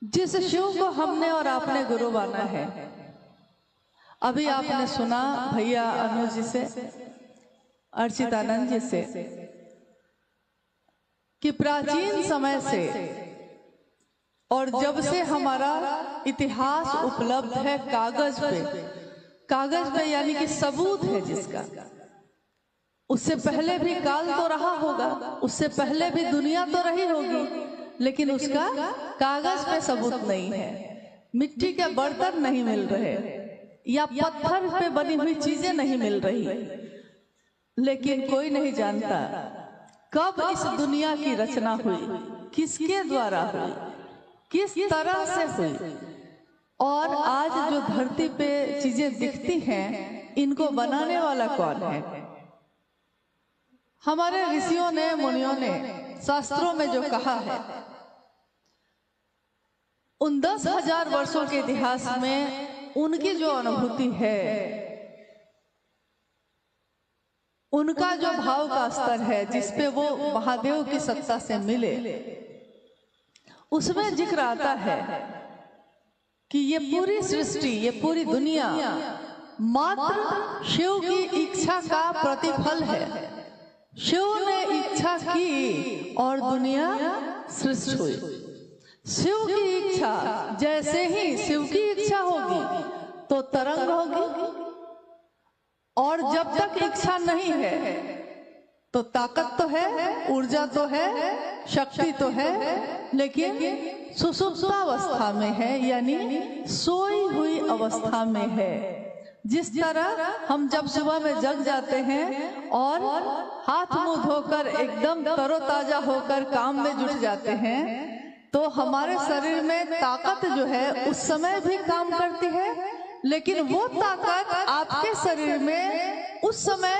जिस शिव को हमने और आपने गुरु माना है, अभी आपने सुना भैया अनुज जी से, अर्चितानंद जी से, कि प्राचीन समय से और जब से हमारा इतिहास उपलब्ध है कागज पे यानी कि सबूत है जिसका, उससे पहले भी काल तो रहा होगा, उससे पहले भी दुनिया तो रही होगी, लेकिन उसका कागज पे सबूत नहीं है। मिट्टी के बर्तन नहीं मिल रहे या पत्थर पे बनी हुई चीजें नहीं मिल रही, लेकिन कोई नहीं जानता कब इस दुनिया की रचना हुई, किसके द्वारा हुई, किस तरह से हुई, और आज जो धरती पे चीजें दिखती हैं इनको बनाने वाला कौन है। हमारे ऋषियों ने, मुनियों ने शास्त्रों में जो कहा है, उन 10,000 वर्षों के इतिहास में उनकी जो अनुभूति है, उनका जो भाव का स्तर है, जिसपे वो महादेव की सत्ता से मिले, उसमें जिक्र आता है कि ये पूरी सृष्टि, ये पूरी दुनिया मात्र शिव की इच्छा का प्रतिफल है। शिव ने इच्छा की और दुनिया सृष्टि हुई। शिव की इच्छा, जैसे ही शिव की इच्छा होगी तो तरंग होगी, और जब तक इच्छा नहीं है तो ताकत तो है, ऊर्जा तो है, शक्ति तो है, लेकिन सुषुप्तावस्था में है, यानी सोई हुई अवस्था में है। जिस तरह हम जब सुबह में जग जाते हैं और हाथ मुंह धोकर एकदम तरोताजा होकर काम में जुट जाते हैं, तो हमारे शरीर में ताकत जो है उस समय भी काम करती है, लेकिन वो ताकत आपके शरीर में उस समय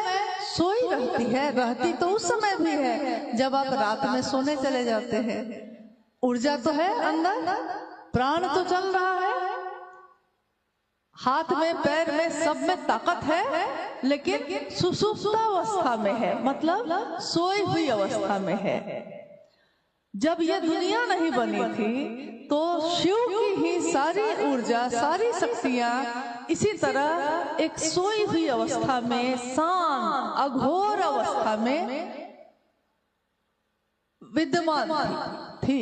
सोई रहती है, रहती तो उस समय भी है जब आप रात में सोने चले जाते हैं। ऊर्जा तो है अंदर, प्राण तो चल रहा है, हाथ में, पैर में, सब में ताकत है, लेकिन सुषुप्तावस्था में है, मतलब सोई हुई अवस्था में है। जब यह दुनिया नहीं बनी थी तो शिव की ही सारी ऊर्जा, सारी शक्तियां इसी तरह एक सोई हुई अवस्था में, शांत अघोर अवस्था में विद्यमान थी।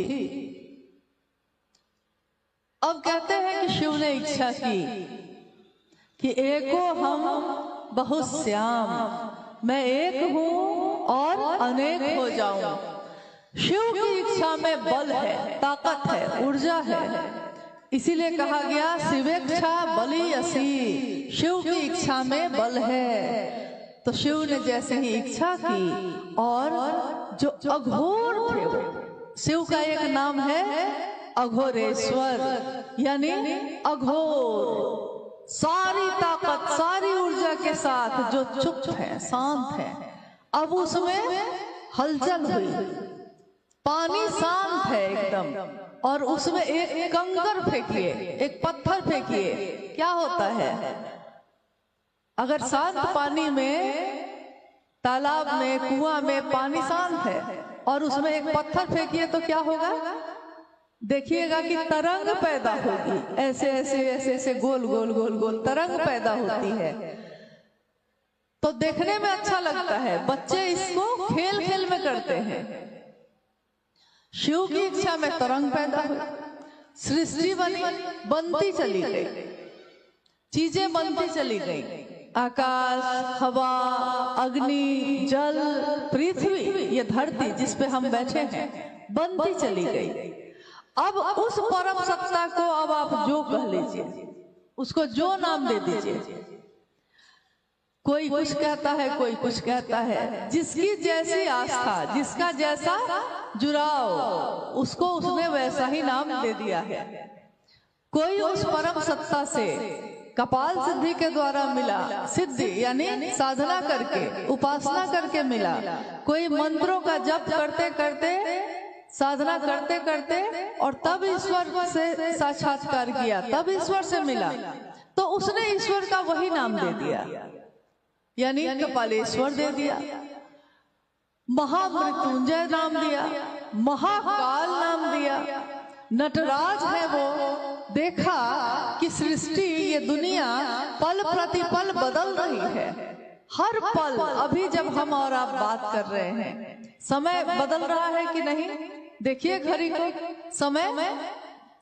अब कहते हैं कि शिव ने इच्छा की कि एको हम बहुश्याम, मैं एक हूं और अनेक हो जाऊं। शिव की इच्छा में बल है, ताकत है, ऊर्जा है, इसीलिए कहा गया शिवेच्छा बली असी, शिव की इच्छा में बल है। तो शिव ने जैसे ही इच्छा की, और जो अघोर थे, शिव का एक नाम है अघोरेश्वर, यानी अघोर, सारी ताकत, सारी ऊर्जा के साथ जो चुप है, शांत है। अब उसमें हलचल हुई, पानी शांत है एकदम, और उसमें एक कंकर फेंकिए, एक पत्थर फेंकिए, क्या होता है? अगर शांत पानी में, तालाब में, कुआं में पानी शांत है और उसमें एक पत्थर फेंकिए तो क्या होगा? देखिएगा कि तरंग पैदा होगी, ऐसे ऐसे ऐसे ऐसे गोल गोल गोल गोल तरंग पैदा होती है। तो देखने में अच्छा लगता है, बच्चे इसको खेल खेल में करते हैं। शिव की इच्छा में तरंग पैदा हुई, सृष्टि बनी, बनती चली गई, चीजें बनती चली गई, आकाश, हवा, अग्नि, जल, पृथ्वी, ये धरती जिस पे हम बैठे हैं, बनती चली गई। अब उस परम सत्ता को अब आप जो कह लीजिए, उसको जो नाम दे दीजिए, कोई कुछ कहता है, कोई कुछ कहता है, जिसकी जैसी आस्था, जिसका जैसा जुड़ाव, उसको उसने वैसा ही नाम दे दिया है। कोई उस परम सत्ता से कपाल सिद्धि के द्वारा मिला, सिद्धि यानी साधना करके, उपासना करके मिला। कोई मंत्रों का जप करते करते, साधना करते करते, और तब ईश्वर से साक्षात्कार किया, तब ईश्वर से मिला, तो उसने ईश्वर का वही नाम दे दिया, यानी कपालेश्वर दे दिया, महामृत्युंजय नाम दिया, महाकाल नाम दिया, नटराज है वो, देखा कि सृष्टि, ये दुनिया पल प्रतिपल बदल रही है। हर पल, अभी जब हम और आप बात कर रहे हैं, समय बदल रहा है कि नहीं? देखिए घड़ी को, समय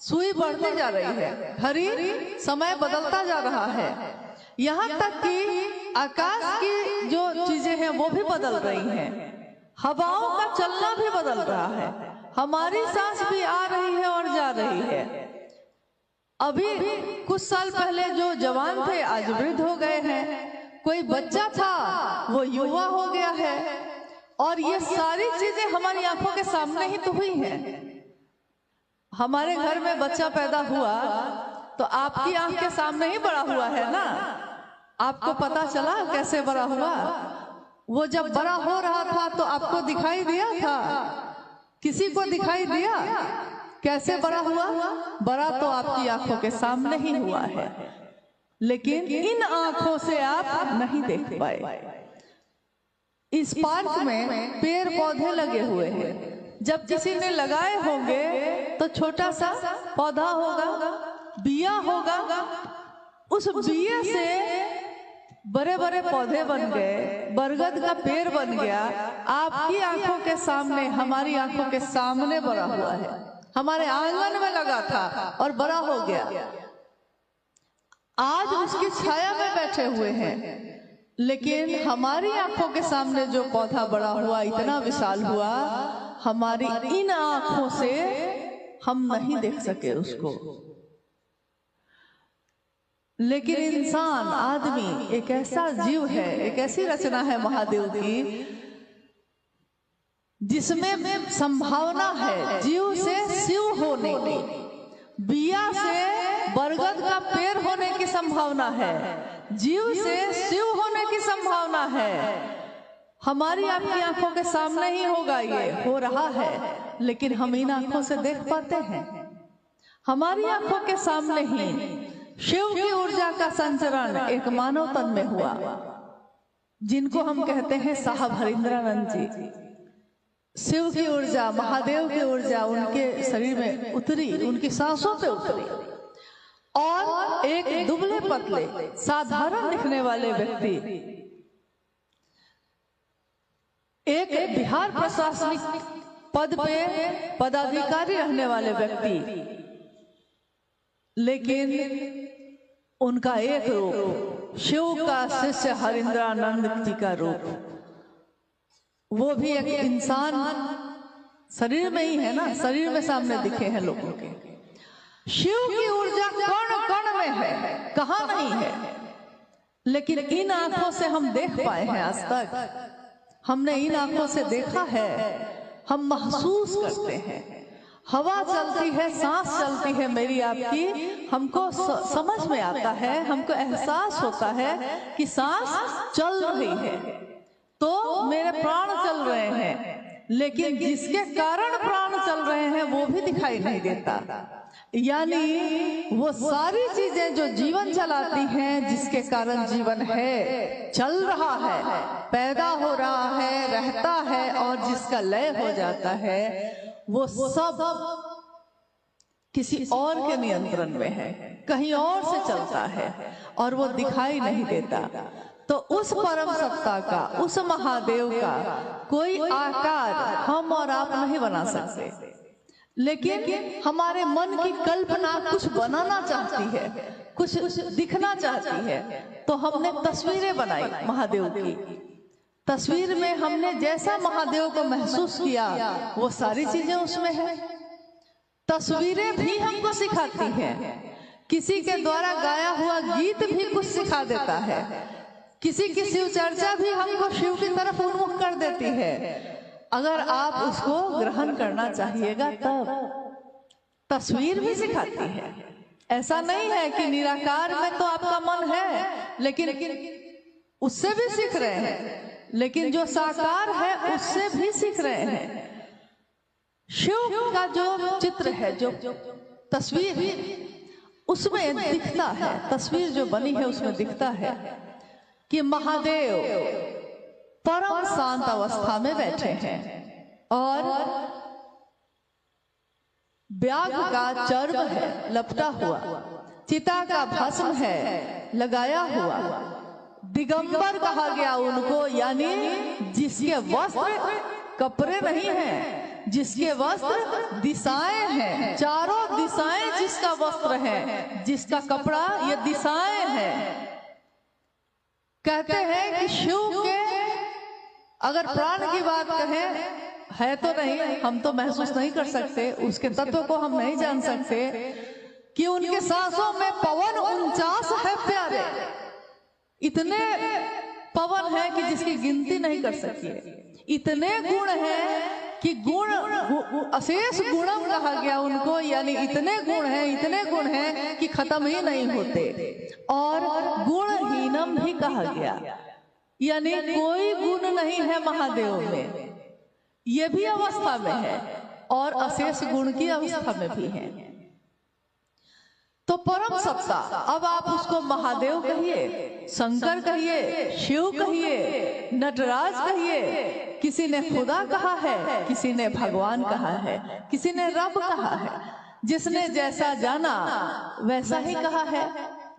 सुई बढ़ती जा रही है, घड़ी समय बदलता जा रहा है। यहाँ तक कि आकाश की जो चीजें हैं वो भी बदल रही हैं, हवाओं का चलना भी बदल रहा है, हमारी सांस भी आ रही है और जा रही है। अभी कुछ साल पहले जो जवान थे आज वृद्ध हो गए हैं, कोई बच्चा था वो युवा हो गया है, और ये सारी चीजें हमारी आंखों के सामने ही तो हुई हैं। हमारे घर में बच्चा पैदा हुआ तो आपकी आंख के सामने ही बड़ा हुआ है ना, आपको पता चला कैसे बड़ा हुआ? वो जब बड़ा हो रहा था तो आपको दिखाई दिया था? किसी को दिखाई दिया? कैसे बड़ा हुआ? बड़ा तो आपकी आंखों के सामने ही हुआ है, लेकिन इन आंखों से आप नहीं देख पाए। इस पार्क में पेड़ पौधे लगे हुए हैं, जब किसी ने लगाए होंगे तो छोटा सा पौधा होगा, बिया होगा, उस बिया से बड़े बड़े पौधे बन गए, बरगद का पेड़ बन गया। आपकी आंखों के सामने, हमारी आंखों के सामने बड़ा हुआ है, हमारे आंगन में लगा था और बड़ा हो गया। आज उसकी छाया में बैठे हुए हैं, लेकिन हमारी आंखों के सामने जो पौधा बड़ा हुआ, इतना विशाल हुआ, हमारी इन आंखों से हम नहीं देख सके उसको। लेकिन इंसान, आदमी एक ऐसा जीव है, एक ऐसी रचना है महादेव की जिसमें संभावना है जीव से शिव होने की, बिया से बरगद का पेड़ होने की संभावना है, जीव से शिव होने की संभावना है। हमारी आपकी आंखों के सामने ही होगा, ये हो रहा है, लेकिन हम इन आंखों से देख पाते हैं? हमारी आंखों के सामने ही शिव की ऊर्जा का संचरण एक मानव तन में हुआ, जिनको हम कहते हैं साहब हरिंद्रानंद जी। शिव की ऊर्जा, महादेव की ऊर्जा उनके शरीर में उतरी, उनकी सांसों पे उतरी, और एक दुबले पतले साधारण दिखने वाले व्यक्ति, एक बिहार प्रशासनिक पद पे पदाधिकारी रहने वाले व्यक्ति, लेकिन उनका एक रूप शिव का शिष्य हरिंद्रानंद जी का रूप, वो भी एक इंसान शरीर में ही है ना, शरीर में सामने दिखे हैं लोगों के। शिव की ऊर्जा कण कण में है, कहाँ नहीं है, लेकिन इन आंखों से हम देख पाए हैं? आज तक हमने इन आंखों से देखा है? हम महसूस करते हैं, हवा चलती है, सांस चलती है मेरी आपकी, हमको समझ में आता है, हमको एहसास होता है कि सांस चल रही है, तो मेरे प्राण चल रहे हैं, लेकिन जिसके कारण प्राण चल रहे हैं वो भी दिखाई नहीं देता। यानी वो सारी चीजें जो जीवन चलाती हैं, जिसके कारण जीवन है, चल रहा है, पैदा हो रहा है, रहता है, और जिसका लय हो जाता है, वो सब किसी और के नियंत्रण में है, कहीं और से चलता है, और वो दिखाई नहीं देता। तो उस परम सत्ता का, उस महादेव का कोई आकार हम और आप नहीं बना सकते, लेकिन हमारे मन की कल्पना कुछ बनाना चाहती है, कुछ दिखना चाहती है, तो हमने तस्वीरें बनाई महादेव की। तस्वीर में हमने जैसा महादेव को महसूस किया, वो सारी चीजें उसमें है। तस्वीरें भी हमको सिखाती हैं, किसी के द्वारा गाया हुआ गीत भी कुछ सिखा देता है, किसी की शिव चर्चा भी हमको शिव की तरफ उन्मुख कर देती है, अगर आप उसको ग्रहण करना चाहिएगा तब। तस्वीर भी सिखाती है, ऐसा नहीं है कि निराकार में तो आपका मन है, लेकिन उससे भी सीख रहे हैं, लेकिन जो साकार है उससे भी सीख रहे हैं। शिव का जो चित्र है, जो तस्वीर है, उसमें दिखता है, तस्वीर जो बनी है उसमें दिखता है कि महादेव परम शांत अवस्था में बैठे हैं, और व्याघ का चर्म है लपटा हुआ, चिता का भस्म है लगाया हुआ। दिगंबर कहा गया उनको, यानी जिसके वस्त्र कपड़े नहीं हैं, जिसके वस्त्र दिशाएं हैं, चारों दिशाएं जिसका वस्त्र है, जिसका कपड़ा ये दिशाएं हैं। कहते हैं कि शिव के अगर प्राण की बात कहें, है तो नहीं, हम तो महसूस नहीं कर सकते, उसके तत्व को हम नहीं जान सकते कि उनके सांसों में पवन 49 है प्यारे। इतने पवन है कि जिसकी गिनती नहीं कर सकती। इतने गुण हैं कि गुण अशेष गुणम कहा गया उनको, यानी इतने गुण हैं कि खत्म ही नहीं होते। और गुणहीनम भी कहा गया, यानी कोई गुण नहीं है महादेव में, ये भी अवस्था में है और अशेष गुण की अवस्था में भी है। तो परम सत्ता, अब आप उसको महादेव कहिए, शंकर कहिए, शिव कहिए, नटराज कहिए, किसी ने खुदा कहा है, किसी ने भगवान कहा है, किसी ने रब कहा है। जिसने जैसा जाना वैसा ही कहा है,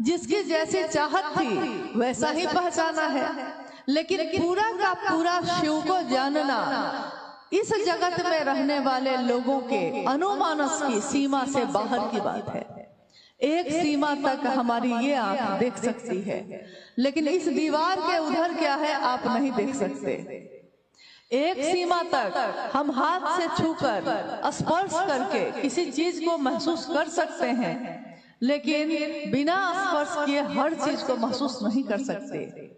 जिसकी जैसी चाहत थी वैसा ही पहचाना है। लेकिन पूरा का पूरा शिव को जानना इस जगत में रहने वाले लोगों के अनुमानस की सीमा से बाहर की बात है। एक सीमा तक हमारी ये आंख देख सकती है, लेकिन इस दीवार के उधर क्या है आप नहीं देख सकते। एक सीमा तक हम हाथ से छूकर स्पर्श करके किसी चीज को महसूस कर सकते हैं, लेकिन बिना स्पर्श किए हर चीज को महसूस नहीं कर सकते।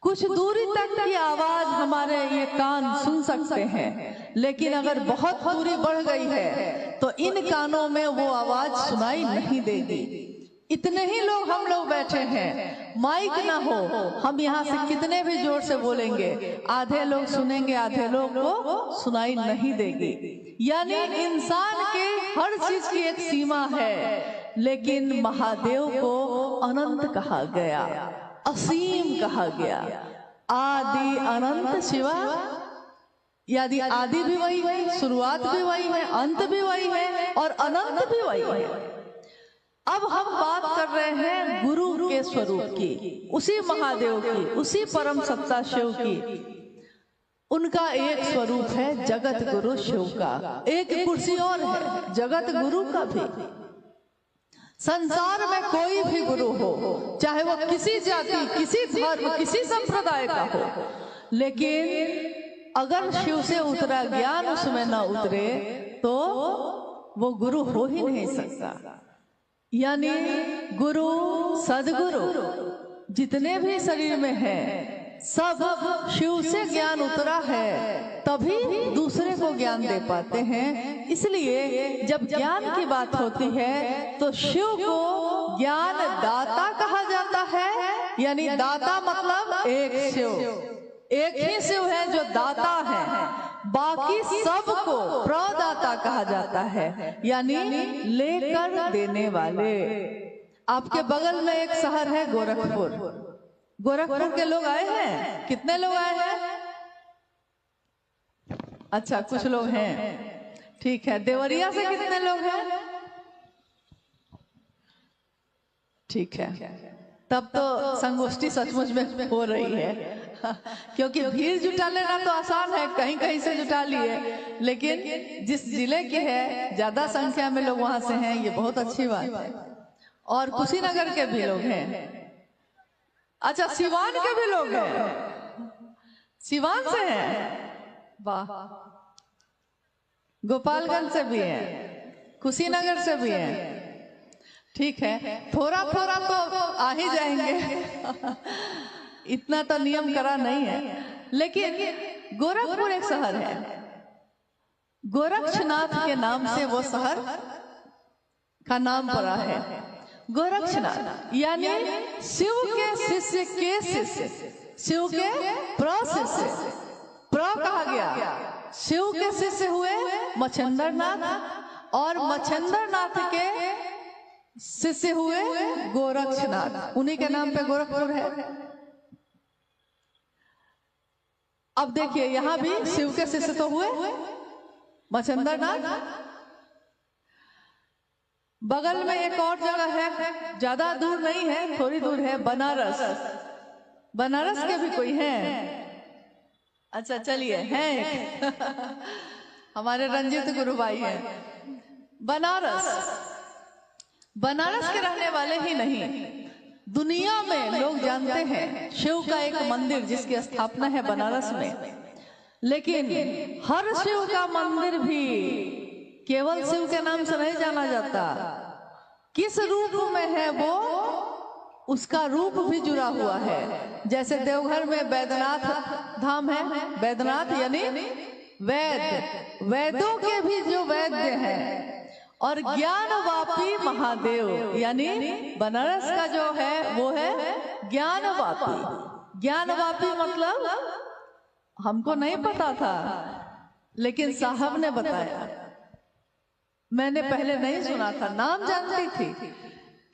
कुछ दूरी तक की आवाज हमारे ये कान सुन सकते हैं, लेकिन अगर बहुत दूरी बढ़ गई है तो इन कानों में वो आवाज सुनाई नहीं देगी। इतने ही लोग हम लोग बैठे हैं, माइक ना हो, हम यहाँ से कितने भी जोर से बोलेंगे, आधे लोग सुनेंगे, आधे लोग को सुनाई नहीं देगी। यानी इंसान के हर चीज की एक सीमा है, लेकिन महादेव को अनंत कहा गया, असीम कहा गया। आदि अनंत शिवा, यदि आदि भी वही है, शुरुआत भी वही है, अंत भी वही है और अनंत भी वही है। अब हम बात कर रहे हैं गुरु के स्वरूप की, उसी महादेव की, उसी परम सत्ता शिव की। उनका एक स्वरूप है जगत गुरु शिव का, एक कुर्सी और है जगत गुरु का भी। संसार में कोई भी गुरु हो, चाहे वो किसी जाति, किसी धर्म, किसी संप्रदाय का हो, लेकिन अगर शिव से उतरा ज्ञान उसमें न उतरे तो वो गुरु हो ही नहीं सकता। यानी गुरु सदगुरु जितने भी शरीर में हैं, सब शिव से ज्ञान उतरा है तभी दूसरे को ज्ञान दे पाते हैं। इसलिए जब ज्ञान की बात होती है तो शिव को ज्ञान दाता कहा जाता है। यानी दाता मतलब एक शिव, एक ही शिव है जो दाता है, बाकी सबको प्रदाता कहा जाता है, यानी लेकर देने वाले। आपके बगल में एक शहर है गोरखपुर, गोरखपुर के लोग आए हैं? कितने लोग आए हैं? अच्छा, कुछ लोग हैं, ठीक है। देवरिया से कितने लोग हैं? ठीक है, तब तो संगोष्ठी सचमुच में हो रही है क्योंकि भीड़ जुटा लेना तो आसान है, कहीं कहीं से जुटा लिए, लेकिन जिस जिले की है ज्यादा संख्या में लोग वहां से हैं, ये बहुत अच्छी बात है। और कुशीनगर के भी लोग हैं। अच्छा, सिवान के भी लोग हैं, सिवान से हैं, वाह। गोपालगंज से भी हैं, कुशीनगर से भी हैं, ठीक है। थोड़ा थोड़ा तो आ ही जाएंगे इतना तो नियम करा नहीं है। लेकिन गोरखपुर एक शहर है, गोरक्षनाथ के नाम से वो शहर का नाम पड़ा है, गोरक्षनाथ। यानी शिव के शिष्य के शिष्य, शिव के प्रशिष्य, प्र कहा गया। शिव के शिष्य हुए मच्छंदरनाथ और मच्छंदरनाथ के शिष्य हुए गोरक्षनाथ, उन्हीं के नाम पे गोरखपुर है। अब देखिए यहाँ भी शिव के शिष्य तो हुए मच्छंदरनाथ, बगल में एक और जगह है, ज्यादा दूर नहीं है, थोड़ी दूर है, बनारस। बनारस के भी कोई है? अच्छा चलिए, हैं हमारे रंजित गुरु भाई हैं। बनारस, बनारस के रहने वाले ही नहीं, दुनिया में लोग जानते हैं शिव का एक मंदिर जिसकी स्थापना है बनारस में। लेकिन हर शिव का मंदिर भी केवल शिव के नाम से नहीं जाना जाता, किस रूप में है वो, उसका रूप भी जुड़ा हुआ है। जैसे देवघर में बैद्यनाथ धाम है, बैद्यनाथ यानी वैद्य, वेदों के भी जो वैद्य हैं, और ज्ञानवापी महादेव यानी बनारस का जो है वो है ज्ञानवापी। ज्ञानवापी मतलब हमको नहीं पता था, लेकिन साहब ने बताया, मैंने पहले नहीं सुना था, नाम जानती थी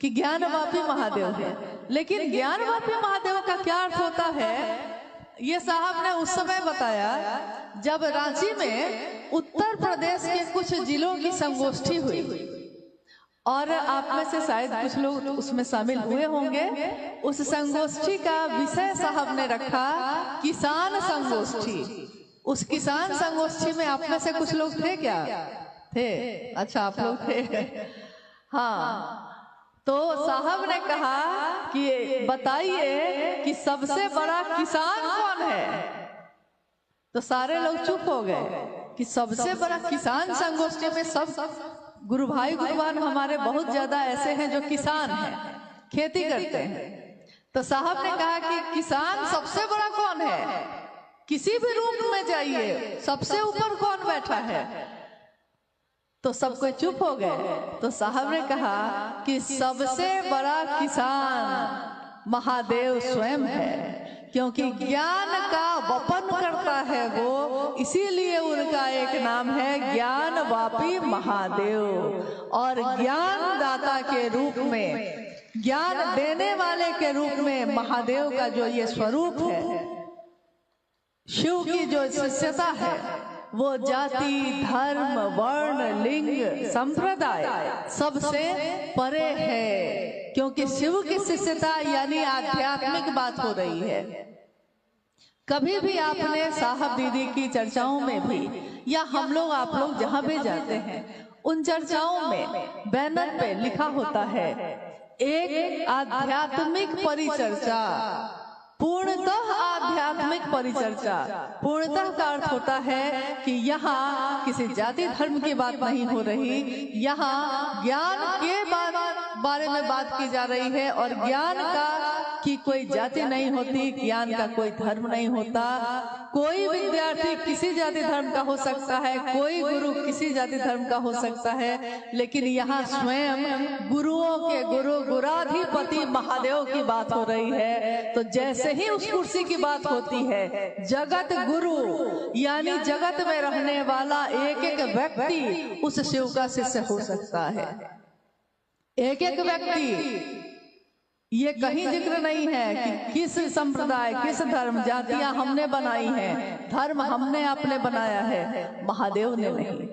कि ज्ञानवापी महादेव है, लेकिन ज्ञानवापी महादेव का क्या अर्थ होता है ये साहब ने उस समय बताया जब रांची में उत्तर प्रदेश के कुछ जिलों की संगोष्ठी हुई, और आप में से शायद कुछ लोग उसमें शामिल हुए होंगे। उस संगोष्ठी का विषय साहब ने रखा किसान संगोष्ठी। उस किसान संगोष्ठी में आप में से कुछ लोग थे क्या? थे? अच्छा, आप लोग थे। हाँ, तो साहब ने कहा कि बताइए कि सबसे बड़ा किसान कौन है? तो सारे लोग चुप हो गए कि सबसे बड़ा किसान संगोष्ठी में सब गुरु भाई गुरुवान हमारे बहुत ज्यादा ऐसे हैं जो किसान हैं, खेती करते हैं। तो साहब ने कहा कि किसान सबसे बड़ा कौन है? किसी भी रूप में जाइए, सबसे ऊपर कौन बैठा है? तो सब कोई चुप हो गए। तो साहब ने कहा कि सबसे बड़ा किसान महादेव स्वयं है, क्योंकि ज्ञान का वपन करता है वो, इसीलिए उनका एक नाम है ज्ञानवापी महादेव। और ज्ञान दाता के रूप में, ज्ञान देने वाले के रूप में महादेव का जो ये स्वरूप है, शिव की जो शिष्यता है, वो जाति धर्म वर्ण लिंग संप्रदाय सबसे परे है, क्योंकि शिव की शिष्यता यानी आध्यात्मिक बात हो रही है। कभी भी आपने साहब दीदी की चर्चाओं में भी, या हम लोग आप लोग जहां भी जाते हैं, उन चर्चाओं में बैनर पे लिखा होता है एक आध्यात्मिक परिचर्चा, पूर्णतः आध्यात्मिक परिचर्चा। पूर्णतः का अर्थ होता है कि यहाँ किसी जाति धर्म की बात नहीं हो रही, यहाँ ज्ञान के बारे में बात की जा रही है, और ज्ञान का की कोई जाति नहीं होती, ज्ञान का कोई धर्म नहीं होता। कोई विद्यार्थी किसी जाति धर्म का हो सकता है, कोई गुरु किसी जाति धर्म का हो सकता है, लेकिन यहाँ स्वयं गुरुओं के गुरु गुराधिपति महादेव की बात हो रही है। तो जैसे ही उस कुर्सी की बात होती है, जगत गुरु यानी जगत में रहने वाला एक एक व्यक्ति उस शिव का शिष्य हो सकता है। एक एक व्यक्ति, ये कहीं जिक्र नहीं है कि किस संप्रदाय किस धर्म जातियां हमने बनाई हैं, धर्म हमने आपने बनाया है, महादेव ने नहीं।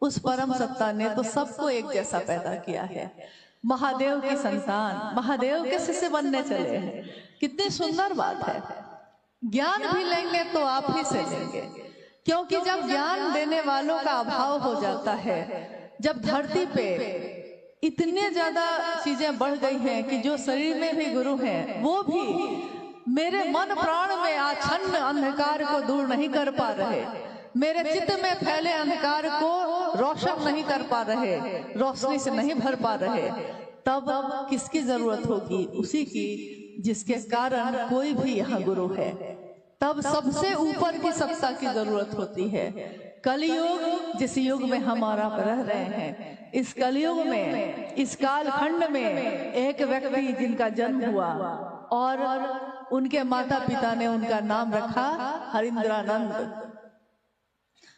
उस परम सत्ता ने तो सबको एक जैसा पैदा किया है। महादेव की संतान महादेव के शिष्य बनने चले हैं, कितनी सुंदर बात है। ज्ञान भी लेंगे तो आप ही से लेंगे, क्योंकि जब ज्ञान देने वालों का अभाव हो जाता है, जब धरती पे इतने ज्यादा चीजें बढ़ गई हैं कि जो शरीर में भी गुरु हैं वो भी मेरे मन प्राण में आच्छन्न अंधकार को दूर नहीं कर पा रहे, मेरे चित्त में फैले अंधकार को रोशन नहीं कर पा रहे, रोशनी से नहीं भर पा रहे, तब किसकी जरूरत होगी? उसी की जिसके कारण कोई भी यहाँ गुरु है। तब सबसे ऊपर की सत्ता की जरूरत होती है। कलयुग जिस युग में हम और आप रह रहे हैं, इस कलयुग में, इस कालखंड में एक व्यक्ति जिनका जन्म हुआ और उनके माता पिता ने उनका नाम रखा हरिंद्रानंद,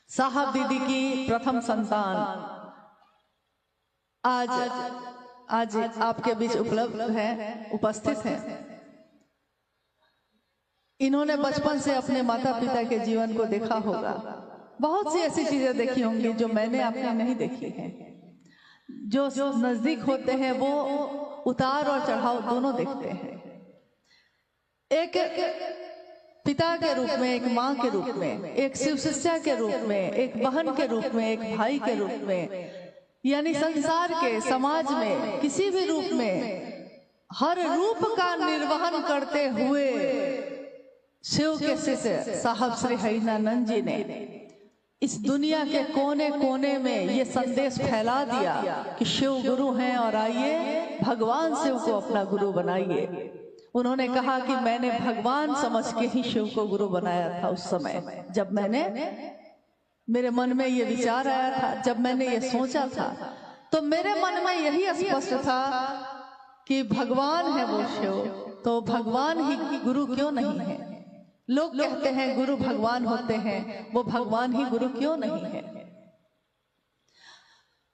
साहब दीदी की प्रथम संतान, आज आपके बीच उपलब्ध है, उपस्थित है। इन्होंने बचपन से अपने माता पिता के जीवन को देखा होगा, बहुत सी ऐसी चीजें देखी होंगी जो मैंने आपने नहीं देखी है, जो नजदीक होते हैं वो उतार और चढ़ाव दोनों देखते हैं। एक पिता के रूप में, एक माँ के रूप में, एक शिव शिष्या के रूप में, एक बहन के रूप में, एक भाई के रूप में, यानी संसार के, समाज में, किसी भी रूप में हर रूप का निर्वहन करते हुए शिव के शिष्य साहब श्री हरिनानंद जी ने इस दुनिया के कोने कोने में ये संदेश फैला दिया कि शिव गुरु हैं और आइए भगवान शिव को अपना गुरु बनाइए। उन्होंने कहा कि मैंने भगवान समझ के ही शिव को गुरु बनाया था। उस समय जब मेरे मन में ये विचार आया था, जब मैंने ये सोचा था, तो मेरे मन में यही स्पष्ट था कि भगवान है वो शिव, तो भगवान ही गुरु क्यों नहीं है। लोग कहते हैं गुरु भगवान होते हैं, वो भगवान ही गुरु क्यों नहीं है।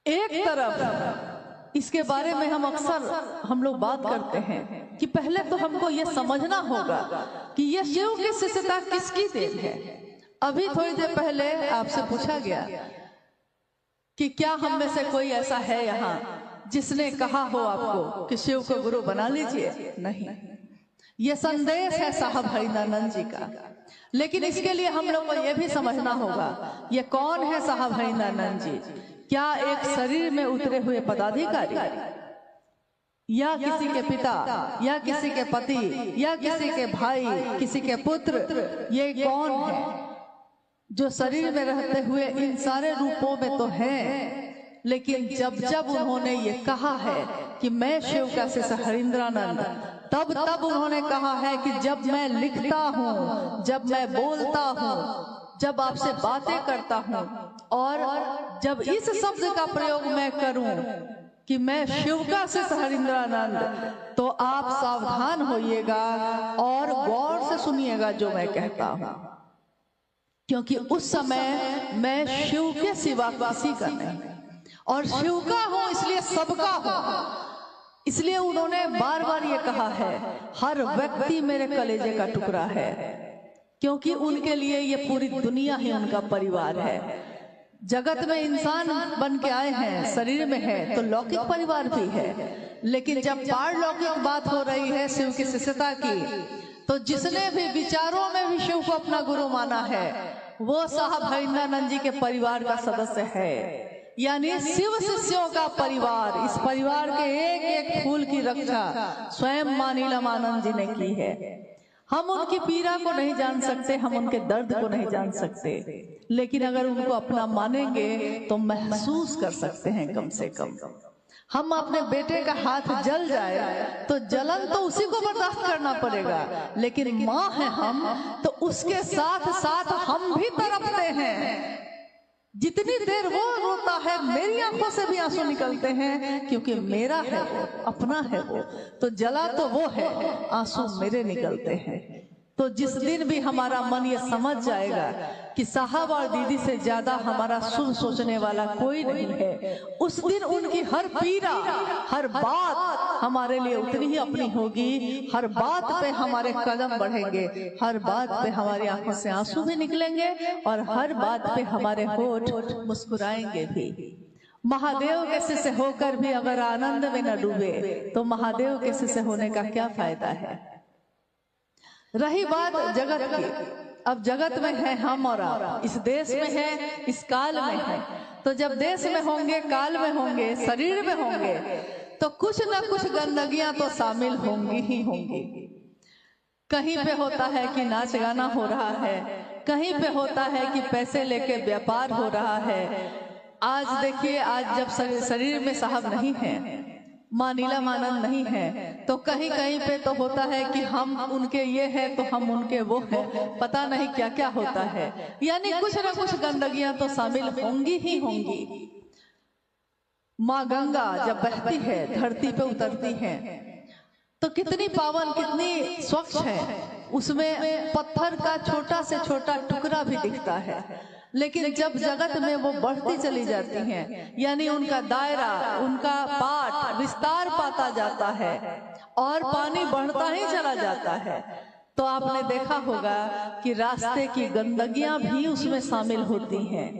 एक तरफ इसके बारे में हम लोग बात करते हैं कि पहले तो हमको ये समझना होगा कि ये शिव की शिष्यता किसकी देन है। अभी थोड़ी देर पहले आपसे पूछा गया कि क्या हम में से कोई ऐसा है यहाँ जिसने कहा हो आपको कि शिव को गुरु बना लीजिए। नहीं, ये संदेश है साहब हरिनानंद जी का। लेकिन इसके लिए हम लोग को यह भी समझना होगा ये कौन है साहब हरिनानंद जी। क्या एक शरीर में उतरे हुए पदाधिकारी, या किसी के पिता, या किसी के पति, या किसी के भाई, किसी के पुत्र, ये कौन है जो शरीर में रहते हुए इन सारे रूपों में तो हैं, लेकिन जब जब उन्होंने ये कहा है कि मैं शिव का शिष्य हरिंद्रानंद, तब तब उन्होंने कहा है कि जब मैं लिखता हूँ, जब मैं बोलता हूँ, जब आपसे बातें करता हूँ, और जब इस शब्द का प्रयोग मैं करूं कि मैं शिव का शिष्य हरिंद्रानंद, तो आप सावधान होइएगा और गौर से सुनिएगा जो मैं कहता हूं, क्योंकि उस समय मैं शिव के सिवा किसी का नहीं, और शिव का हूं इसलिए सबका हूं। इसलिए उन्होंने बार बार ये कहा है हर व्यक्ति मेरे कलेजे का टुकड़ा है, क्योंकि उनके लिए ये पूरी दुनिया ही उनका परिवार है। जगत में इंसान बन के आए हैं, शरीर में है तो लौकिक परिवार भी है, लेकिन जब पारलौकिक बात हो रही है शिव की शिष्यता की, तो जिसने भी विचारों में भी शिव को अपना गुरु माना है वो साहब हरिनानंद जी के परिवार का सदस्य है। यानी शिव शिष्यों का परिवार, इस परिवार के एक एक फूल की रक्षा स्वयं मां नीलमानंद जी ने की है। हम उनकी पीड़ा को नहीं जान सकते, हम उनके दर्द को नहीं जान सकते, लेकिन अगर उनको अपना मानेंगे तो महसूस कर सकते हैं। कम से कम हम अपने बेटे का हाथ जल जाए तो जलन तो उसी को बर्दाश्त करना पड़ेगा, लेकिन माँ है हम तो उसके साथ साथ हम भी तड़पते हैं। जितनी देर वो रोता है मेरी आंखों से भी आंसू निकलते हैं, क्योंकि मेरा है वो, अपना है वो, तो जला तो वो है, आंसू मेरे निकलते हैं। तो जिस दिन भी हमारा मन ये समझ जाएगा कि साहब और दीदी से ज्यादा हमारा शुभ सोचने वाला कोई नहीं है, उस दिन उनकी हर पीड़ा, हर बात हमारे लिए उतनी ही अपनी होगी। हर बात पे हमारे कदम बढ़ेंगे, हर बात पे हमारी आंखों से आंसू भी निकलेंगे, और हर बात पे हमारे होठ मुस्कुराएंगे भी। महादेव के शिष्य होकर भी अगर आनंद में न डूबे तो महादेव के शिष्य होने का क्या फायदा है। रही बात जगत की, अब जगत में है हम और आप, इस देश में है, इस काल में है, तो जब देश में होंगे, काल में होंगे, शरीर में होंगे, तो कुछ न कुछ गंदगियां तो शामिल होंगी ही होंगी। कहीं पे होता है कि नाच गाना हो रहा है, कहीं पे होता है कि पैसे लेके व्यापार हो रहा है। आज देखिए, आज जब शरीर में साहब नहीं है, मां नीलमानंद नहीं है, तो कहीं कहीं पे तो होता है कि हम उनके ये है तो हम उनके वो है, पता नहीं क्या क्या होता है। यानी कुछ न कुछ गंदगियां तो शामिल होंगी ही होंगी। माँ गंगा जब बहती है, धरती पे उतरती है, तो कितनी पावन, कितनी स्वच्छ है, उसमें पत्थर का छोटा से छोटा टुकड़ा भी दिखता है। लेकिन जब जगत में वो बढ़ती चली जाती हैं, यानी उनका दायरा, उनका पाठ विस्तार पाता जाता है और पानी बढ़ता ही चला जाता है, तो आपने देखा होगा कि रास्ते की गंदगियां भी उसमें शामिल होती हैं।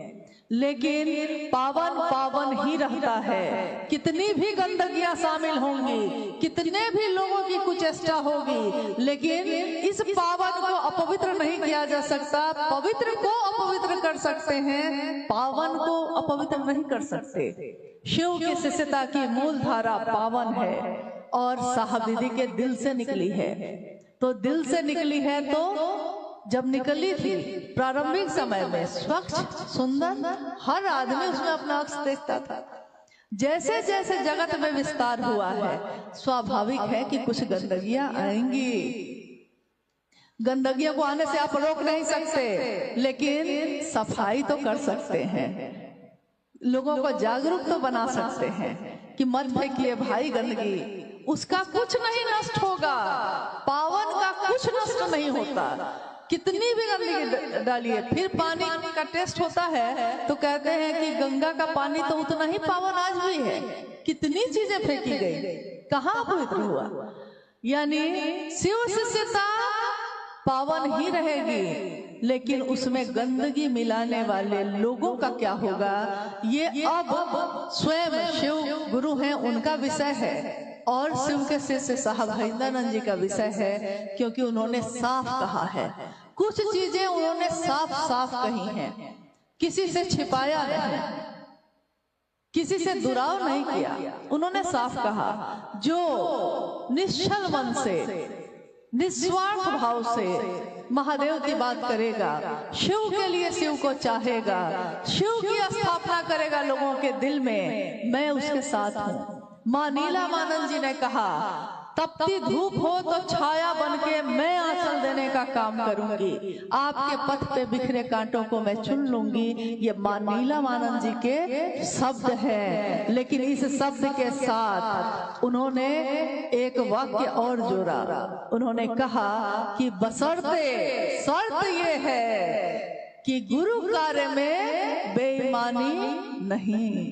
लेकिन पावन पावन ही रहता है। कितनी भी गंदगियां शामिल होंगी, कितने भी लोगों की कुचेष्टा होगी, लेकिन इस पावन को अपवित्र नहीं किया जा सकता। पवित्र को अपवित्र कर सकते हैं, पावन को अपवित्र नहीं कर सकते। शिव की शिष्यता की मूल धारा पावन है और साहब दीदी के दिल से निकली है। तो दिल से निकली है, तो जब निकली थी प्रारंभिक समय में स्वच्छ सुंदर, हर आदमी उसमें अपना अक्स देखता था। जैसे जैसे जगत में विस्तार हुआ है, स्वाभाविक है कि कुछ गंदगियां आएंगी। गंदगियों को आने से आप रोक नहीं सकते, लेकिन सफाई तो कर सकते हैं, लोगों को जागरूक तो बना सकते हैं कि मत फेंकिए भाई गंदगी, उसका कुछ नहीं नष्ट होगा। पावन का कुछ नष्ट नहीं होता। कितनी भी गंदगी डालिए, फिर पानी का टेस्ट होता है तो कहते हैं कि गंगा का पानी तो उतना ही पावन आज भी है। कितनी चीजें फेंकी गई, कहाँ पवित्र हुआ। यानी शिव शिष्यता पावन ही रहेगी, लेकिन उसमें गंदगी मिलाने वाले लोगों का क्या होगा, ये अब स्वयं शिव गुरु हैं उनका विषय है और शिव के शिष्य साहब हरिंद्रानंद जी का विषय है, क्योंकि उन्होंने साफ कहा है। कुछ चीजें उन्होंने साफ साफ कही हैं, किसी से छिपाया नहीं, किसी से दुराव नहीं किया। उन्होंने साफ कहा, जो निश्चल मन से निस्वार्थ भाव से महादेव की बात करेगा, शिव के लिए शिव को चाहेगा, शिव की स्थापना करेगा लोगों के दिल में, मैं उसके साथ हूँ। माँ नीलामानंद जी ने कहा, तपती धूप हो तो छाया बनके मैं आंचल देने का काम करूंगी, आपके पथ पे बिखरे कांटों को मैं चुन लूंगी। ये माँ नीलामानंद जी के शब्द है। लेकिन इस शब्द के साथ उन्होंने एक वाक्य और जोड़ा। उन्होंने कहा कि बशर्ते शर्त ये है कि गुरु कार्य में बेईमानी नहीं,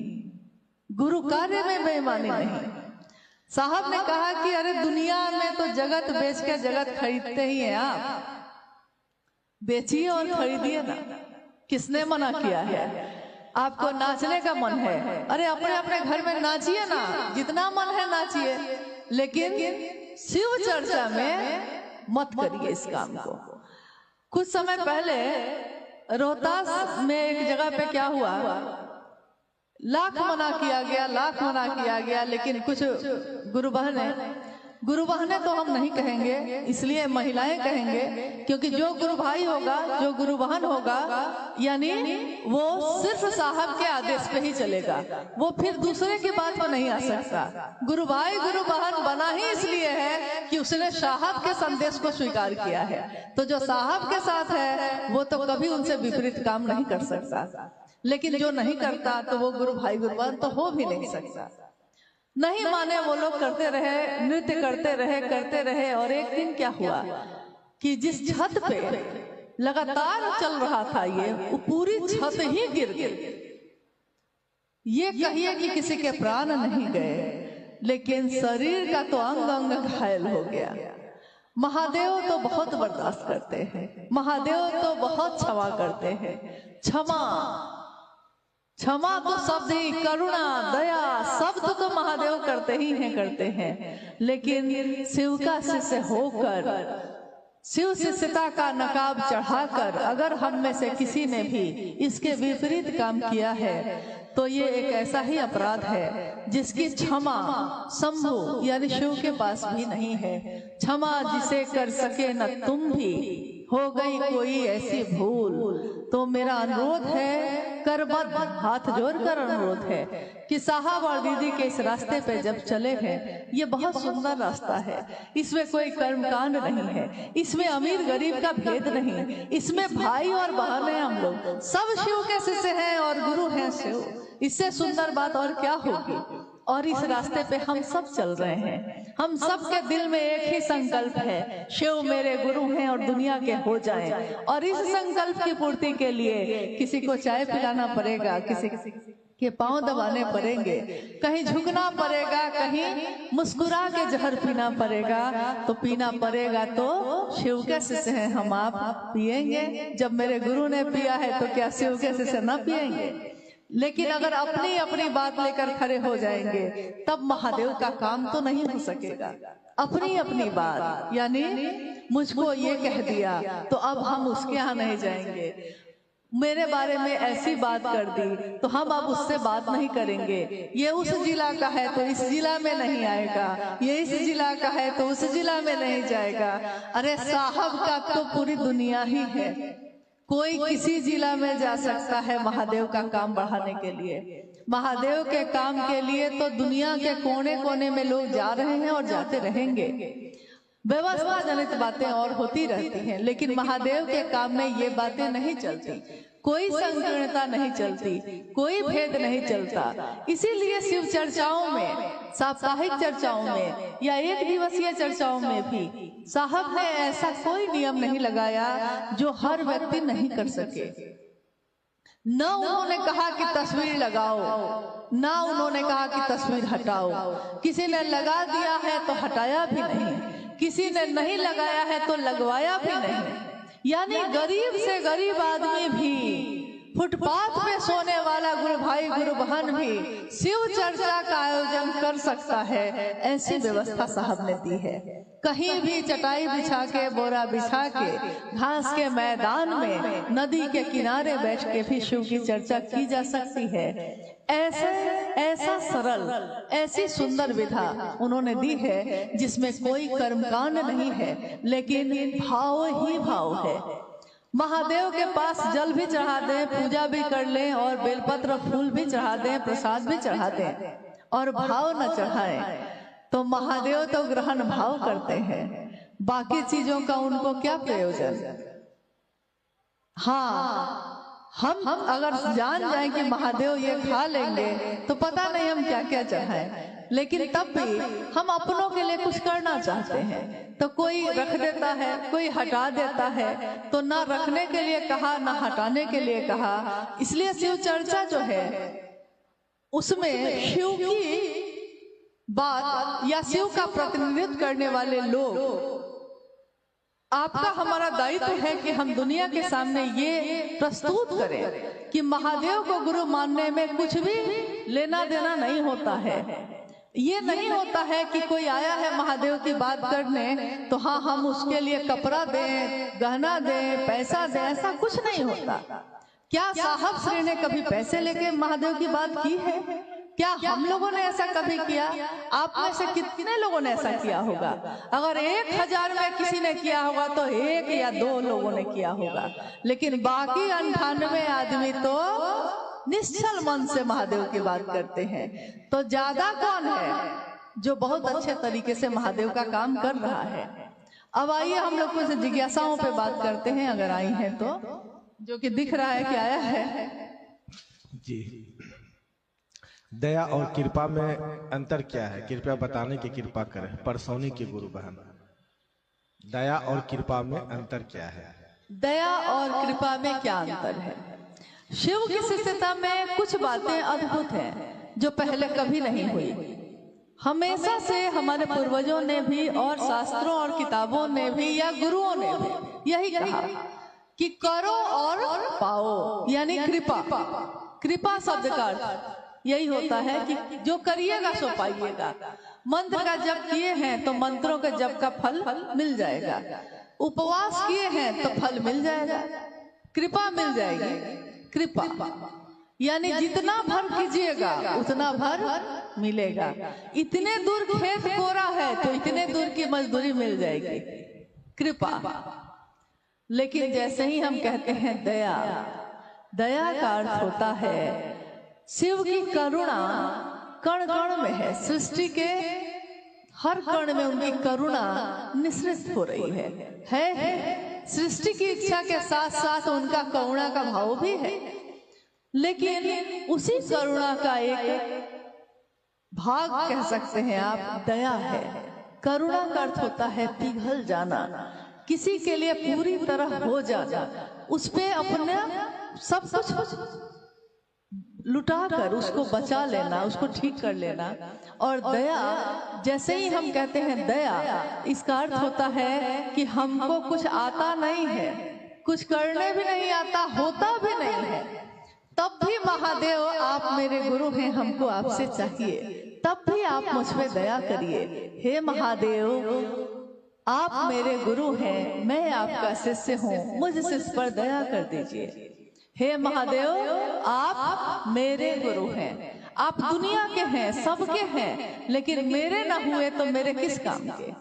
गुरु कार्य में बेईमानी नहीं। साहब ने कहा कि अरे दुनिया में तो जगत बेच के जगत खरीदते ही हैं, आप बेचिए और खरीदिए ना, किसने मना किया है। आपको नाचने का मन है, अरे अपने अपने घर में नाचिए ना, जितना मन है नाचिए, लेकिन शिव चर्चा में मत करिए इस काम को। कुछ समय पहले रोहतास में एक जगह पे क्या हुआ, लाख मना किया गया, लाख मना किया गया, लेकिन कुछ गुरु बहने तो हम नहीं कहेंगे, इसलिए महिलाएं कहेंगे, क्योंकि जो गुरु भाई होगा, जो गुरु बहन होगा, यानी वो सिर्फ साहब के आदेश पे ही चलेगा, वो फिर दूसरे की बात पर नहीं आ सकता। गुरु भाई गुरु बहन बना ही इसलिए है कि उसने साहब के संदेश को स्वीकार किया है। तो जो साहब के साथ है वो तो कभी उनसे विपरीत काम नहीं कर सकता, लेकिन जो नहीं करता तो वो गुरु भाई गुरु बहन तो हो भी नहीं सकता। नहीं माने वो लोग करते रहे, नृत्य करते रहे, और एक दिन क्या हुआ कि जिस छत पे लगातार चल रहा था ये, वो पूरी छत ही गिर गई। ये कहिए कि किसी के प्राण नहीं गए, लेकिन शरीर का तो अंग अंग घायल हो गया। महादेव तो बहुत बर्दाश्त करते हैं, महादेव तो बहुत क्षमा करते हैं। क्षमा तो शब्द ही, करुणा दया शब्द तो महादेव करते हैं, लेकिन शिव का शिष्य होकर, शिव शिष्यता का नकाब चढ़ाकर अगर हम में से किसी ने भी इसके विपरीत काम किया है, तो ये एक ऐसा ही अपराध है जिसकी क्षमा शंभु यानी शिव के पास भी नहीं है। क्षमा जिसे कर सके न तुम भी, हो गई कोई ऐसी भूल तो मेरा अनुरोध है, करबद्ध हाथ जोड़कर अनुरोध है कि साहब और दीदी के इस रास्ते पे जब चले हैं, ये बहुत सुंदर रास्ता है, इसमें कोई कर्मकांड नहीं है, इसमें अमीर गरीब का भेद नहीं, इसमें भाई और बहन है, हम लोग सब शिव के शिष्य हैं और गुरु हैं शिव। इससे सुंदर बात और क्या होगी। और इस रास्ते पे हम सब चल रहे हैं, हम सब के दिल में एक ही संकल्प है, शिव मेरे गुरु हैं और दुनिया के हो जाएं। और इस संकल्प की पूर्ति के लिए किसी को चाय पिलाना पड़ेगा, किसी के पांव दबाने पड़ेंगे, कहीं झुकना पड़ेगा, कहीं मुस्कुरा के जहर पीना पड़ेगा। तो पीना पड़ेगा तो शिव के शिष्य हैं हम, आप पिएंगे। जब मेरे गुरु ने पिया है तो क्या शिव के शिष्य न पिएंगे। लेकिन अगर अपनी अपनी बात लेकर खड़े हो जाएंगे तब महादेव का काम तो नहीं हो सकेगा। अपनी अपनी बात, यानी मुझको ये कह दिया तो अब हम उसके यहाँ नहीं जाएंगे, मेरे बारे में ऐसी बात कर दी तो हम अब उससे बात नहीं करेंगे, ये उस जिला का है तो इस जिला में नहीं आएगा, ये इस जिला का है तो उस जिला में नहीं जाएगा। अरे साहब का तो पूरी दुनिया ही है, कोई किसी जिला में जा सकता है महादेव का काम बढ़ाने के लिए। महादेव के काम के लिए तो दुनिया के कोने कोने में लोग जा रहे हैं और जाते रहेंगे। व्यवस्था जनित बातें और होती रहती हैं, लेकिन महादेव के काम में ये बातें नहीं चलती, कोई संकीर्णता नहीं चलती, कोई भेद नहीं चलता। इसीलिए शिव चर्चाओं में, साप्ताहिक चर्चाओं में या एक दिवसीय चर्चाओं में भी साहब ने ऐसा कोई नियम नहीं लगाया जो हर व्यक्ति नहीं कर सके। न उन्होंने कहा कि तस्वीर लगाओ, ना उन्होंने कहा कि तस्वीर हटाओ, किसी ने लगा दिया है तो हटाया भी नहीं, किसी ने नहीं लगाया है तो लगवाया भी नहीं। यानी गरीब से गरीब आदमी भी, फुटपाथ पे सोने वाला गुरु भाई गुरु बहन भी शिव चर्चा का आयोजन कर सकता है, ऐसी व्यवस्था साहब ने दी है। कहीं भी चटाई बिछा के, बोरा बिछा के, घास के मैदान में, नदी के किनारे बैठ के भी शिव की चर्चा की जा सकती है। ऐसा सरल, ऐसी सुंदर विधा उन्होंने दी है जिसमें कोई कर्मकांड नहीं है, लेकिन भाव ही भाव है। महादेव के पास जल भी चढ़ा दें, पूजा भी कर लें और बेलपत्र फूल भी चढ़ा दें, प्रसाद भी चढ़ा दें और भाव न चढ़ाएं तो महादेव तो ग्रहण भाव करते हैं, बाकी चीजों का उनको क्या प्रयोजन। हाँ, हम अगर जान जाएं कि महादेव ये खा लेंगे तो पता नहीं हम क्या क्या चढ़ाएं, लेकिन तब भी हम अपनों के लिए कुछ करना चाहते हैं तो कोई रख देता है, कोई हटा देता है, तो ना रखने के लिए कहा ना हटाने के लिए कहा। इसलिए शिव चर्चा जो है उसमें शिव की बात या शिव का प्रतिनिधित्व करने वाले लोग, आपका हमारा दायित्व है कि हम दुनिया के सामने ये प्रस्तुत करें कि महादेव को गुरु मानने में कुछ भी लेना देना नहीं होता है। ये नहीं होता है कि कोई आया है महादेव की बात करने तो हाँ हम उसके लिए कपड़ा दें, गहना दें, पैसा दें, ऐसा कुछ नहीं होता। क्या साहब श्री ने कभी पैसे लेके महादेव की बात की है? क्या हम लोगों ने ऐसा कभी किया? आप में से कितने लोगों ने ऐसा किया होगा? अगर 1000 में किसी ने किया होगा तो 1 या 2 लोगों ने किया होगा, लेकिन बाकी 98 आदमी तो निश्चल मन से महादेव की बात करते हैं। तो ज्यादा कौन है जो बहुत अच्छे तरीके से महादेव का काम कर रहा है? अब आइए हम लोग कुछ जिज्ञासाओं पे बात करते हैं, अगर आई हैं तो, जो कि दिख रहा है कि आया है जी। दया और कृपा में अंतर क्या है, कृपया बताने की कृपा करें परसौनी के गुरु बहन। दया और कृपा में अंतर क्या है? दया और कृपा में क्या अंतर है? शिव की शिष्यता में कुछ बातें अद्भुत हैं जो पहले कभी नहीं हुई। हमेशा से हमारे पूर्वजों ने भी और शास्त्रों और किताबों ने भी या गुरुओं ने भी यही कहा कि करो और पाओ, यानी कृपा। कृपा शब्द का अर्थ यही होता है कि जो करिएगा सो पाइएगा। मंत्र का जप किए हैं तो मंत्रों के जप का फल मिल जाएगा, उपवास किए हैं तो फल मिल जाएगा, कृपा मिल जाएगी। कृपा यानी जितना भर कीजिएगा उतना भर मिलेगा। इतने दूर खेत कोरा है तो इतने दूर की मजदूरी मिल जाएगी, कृपा। लेकिन जैसे ही हम कहते हैं दया, दया का अर्थ होता है शिव की करुणा कण कण में है, सृष्टि के हर कण में उनकी करुणा निश्रित हो रही है। सृष्टि की इच्छा के साथ साथ उनका करुणा का भाव भी है, लेकिन उसी करुणा का एक भाग कह सकते हैं आप दया है। करुणा का अर्थ होता है पिघल जाना, किसी के लिए पूरी तरह हो जाना, उस पे अपना सब कुछ लुटा कर उसको बचा लेना, उसको ठीक कर लेना। और दया, जैसे ही हम कहते हैं दया, इसका अर्थ होता है कि हमको कुछ आता नहीं है, कुछ करने भी नहीं आता, होता भी नहीं है, तब भी महादेव आप मेरे गुरु हैं, हमको आपसे चाहिए, तब भी आप मुझ पे दया करिए। हे महादेव आप मेरे गुरु हैं, मैं आपका शिष्य हूँ, मुझ शिष्य पर दया कर दीजिए। हे महादेव आप मेरे गुरु हैं, आप दुनिया के हैं, सबके हैं, लेकिन मेरे न हुए तो मेरे किस काम के।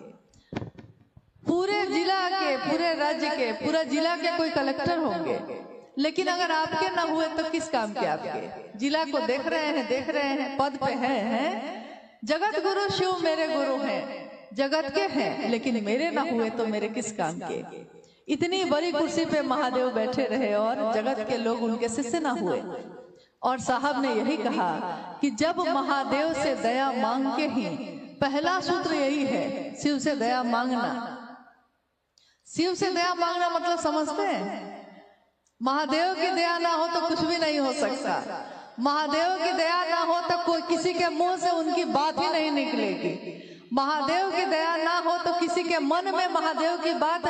पूरे जिला के, पूरे राज्य के, पूरा जिला के कोई कलेक्टर होंगे, लेकिन अगर आपके न हुए तो किस काम के आपके। जिला को देख रहे हैं, पद पे हैं। जगत गुरु शिव मेरे गुरु हैं, जगत के हैं, लेकिन मेरे न हुए तो मेरे किस काम के। इतनी बड़ी कुर्सी पे महादेव बैठे रहे और जगत के लोग उनके शिष्य न हुए। और साहब ने यही कहा कि जब महादेव से दया मांग के ही, पहला सूत्र यही है, शिव से दया मांगना। शिव से दया मांगना मतलब समझते हैं? महादेव की दया ना हो तो कुछ भी नहीं हो सकता। महादेव की दया ना हो तो कोई किसी के मुंह से उनकी बात ही नहीं निकलेगी। महादेव की दया ना हो तो किसी के मन में महादेव की बात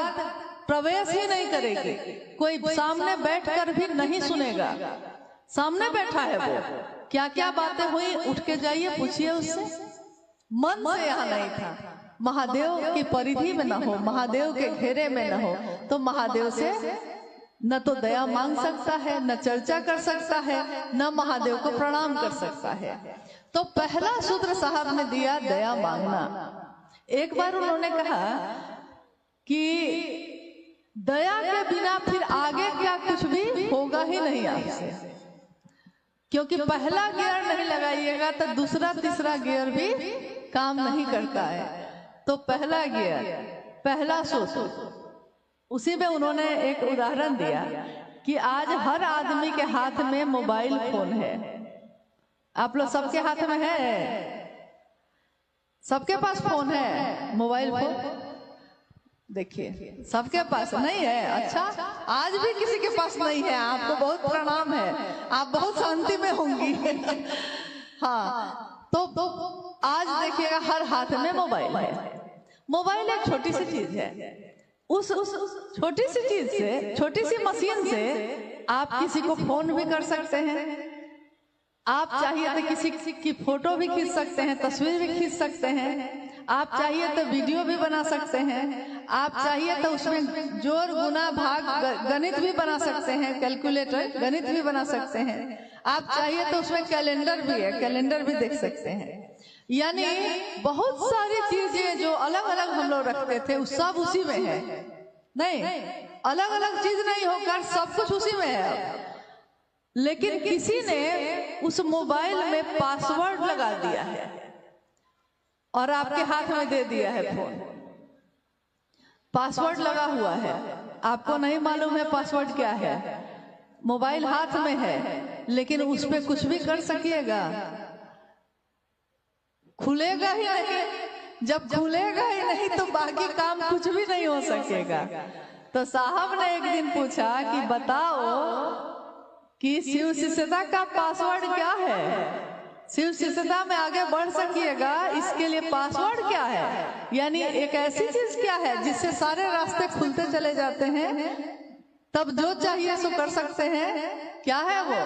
प्रवेश ही नहीं करेगी। कोई सामने बैठकर भी नहीं सुनेगा। सामने बैठा है वो, क्या क्या बातें हुई, उठ के जाइए पूछिए उससे। मन से यहाँ नहीं था। महादेव की परिधि में न हो, महादेव के घेरे में न हो, तो महादेव से न तो दया मांग सकता है, न चर्चा कर सकता है, न महादेव को प्रणाम कर सकता है। तो पहला सूत्र साहब ने दिया दया मांगना। एक बार उन्होंने कहा कि दया के बिना फिर आगे क्या कुछ भी होगा ही नहीं आपसे, क्योंकि पहला गियर नहीं लगाइएगा तो दूसरा तीसरा गियर भी काम नहीं करता है। तो पहला गियर, पहला सूत्र, उसी में उन्होंने एक उदाहरण दिया कि आज हर आदमी के हाथ में मोबाइल फोन है। आप लोग सबके हाथ में है, सबके पास फोन है, मोबाइल फोन। देखिए सबके पास नहीं है। अच्छा, आज भी किसी के पास नहीं है, आपको बहुत प्रणाम है, आप बहुत शांति में होंगी। हाँ, तो आज देखिएगा हर हाथ में मोबाइल है। मोबाइल एक छोटी सी चीज है। उस छोटी सी चीज से, छोटी सी मशीन से आप किसी को फोन भी कर सकते हैं। आप चाहिए तो किसी की फोटो भी खींच सकते हैं, तस्वीर भी खींच सकते हैं। आप चाहिए तो वीडियो भी बना सकते हैं। आप चाहिए तो उसमें जोड़ गुना भाग गणित भी बना सकते हैं, कैलकुलेटर गणित भी बना सकते हैं। आप चाहिए तो उसमें कैलेंडर भी है, कैलेंडर भी देख सकते हैं। यानी बहुत सारी चीजें जो अलग अलग हम लोग रखते थे, वो सब उसी में है। नहीं, अलग अलग चीज नहीं होकर सब कुछ उसी में है। लेकिन किसी ने उस मोबाइल में पासवर्ड लगा दिया है और आपके हाथ में दे दिया है फोन। पासवर्ड लगा हुआ है, आपको नहीं मालूम है पासवर्ड क्या है। मोबाइल हाथ में है, लेकिन उस पे कुछ भी कर सकिएगा, खुलेगा ही नहीं। जब खुलेगा ही नहीं तो बाकी काम कुछ भी नहीं हो सकेगा। तो साहब ने एक दिन पूछा कि बताओ कि शिव शिष्यता का पासवर्ड क्या है। शिव शिष्यता में आगे बढ़ सकिएगा, इसके लिए पासवर्ड क्या है। यानी एक ऐसी चीज क्या है जिससे सारे रास्ते खुलते चले जाते हैं, तब जो चाहिए सो कर सकते हैं। क्या है वो?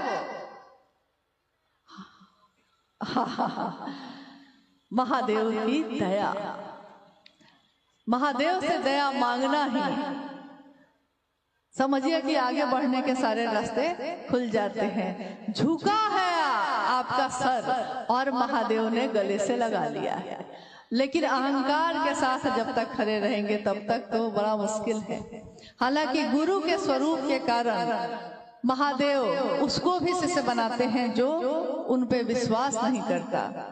महादेव की दया। महादेव से दया मांगना ही समझिए कि आगे बढ़ने के सारे रास्ते खुल जाते हैं। झुका है आपका सर और महादेव ने गले से लगा लिया है। लेकिन अहंकार के साथ जब तक खड़े रहेंगे तब तक तो बड़ा मुश्किल है। हालांकि गुरु के स्वरूप के कारण महादेव उसको भी शिष्य बनाते हैं जो उन पे विश्वास नहीं करता।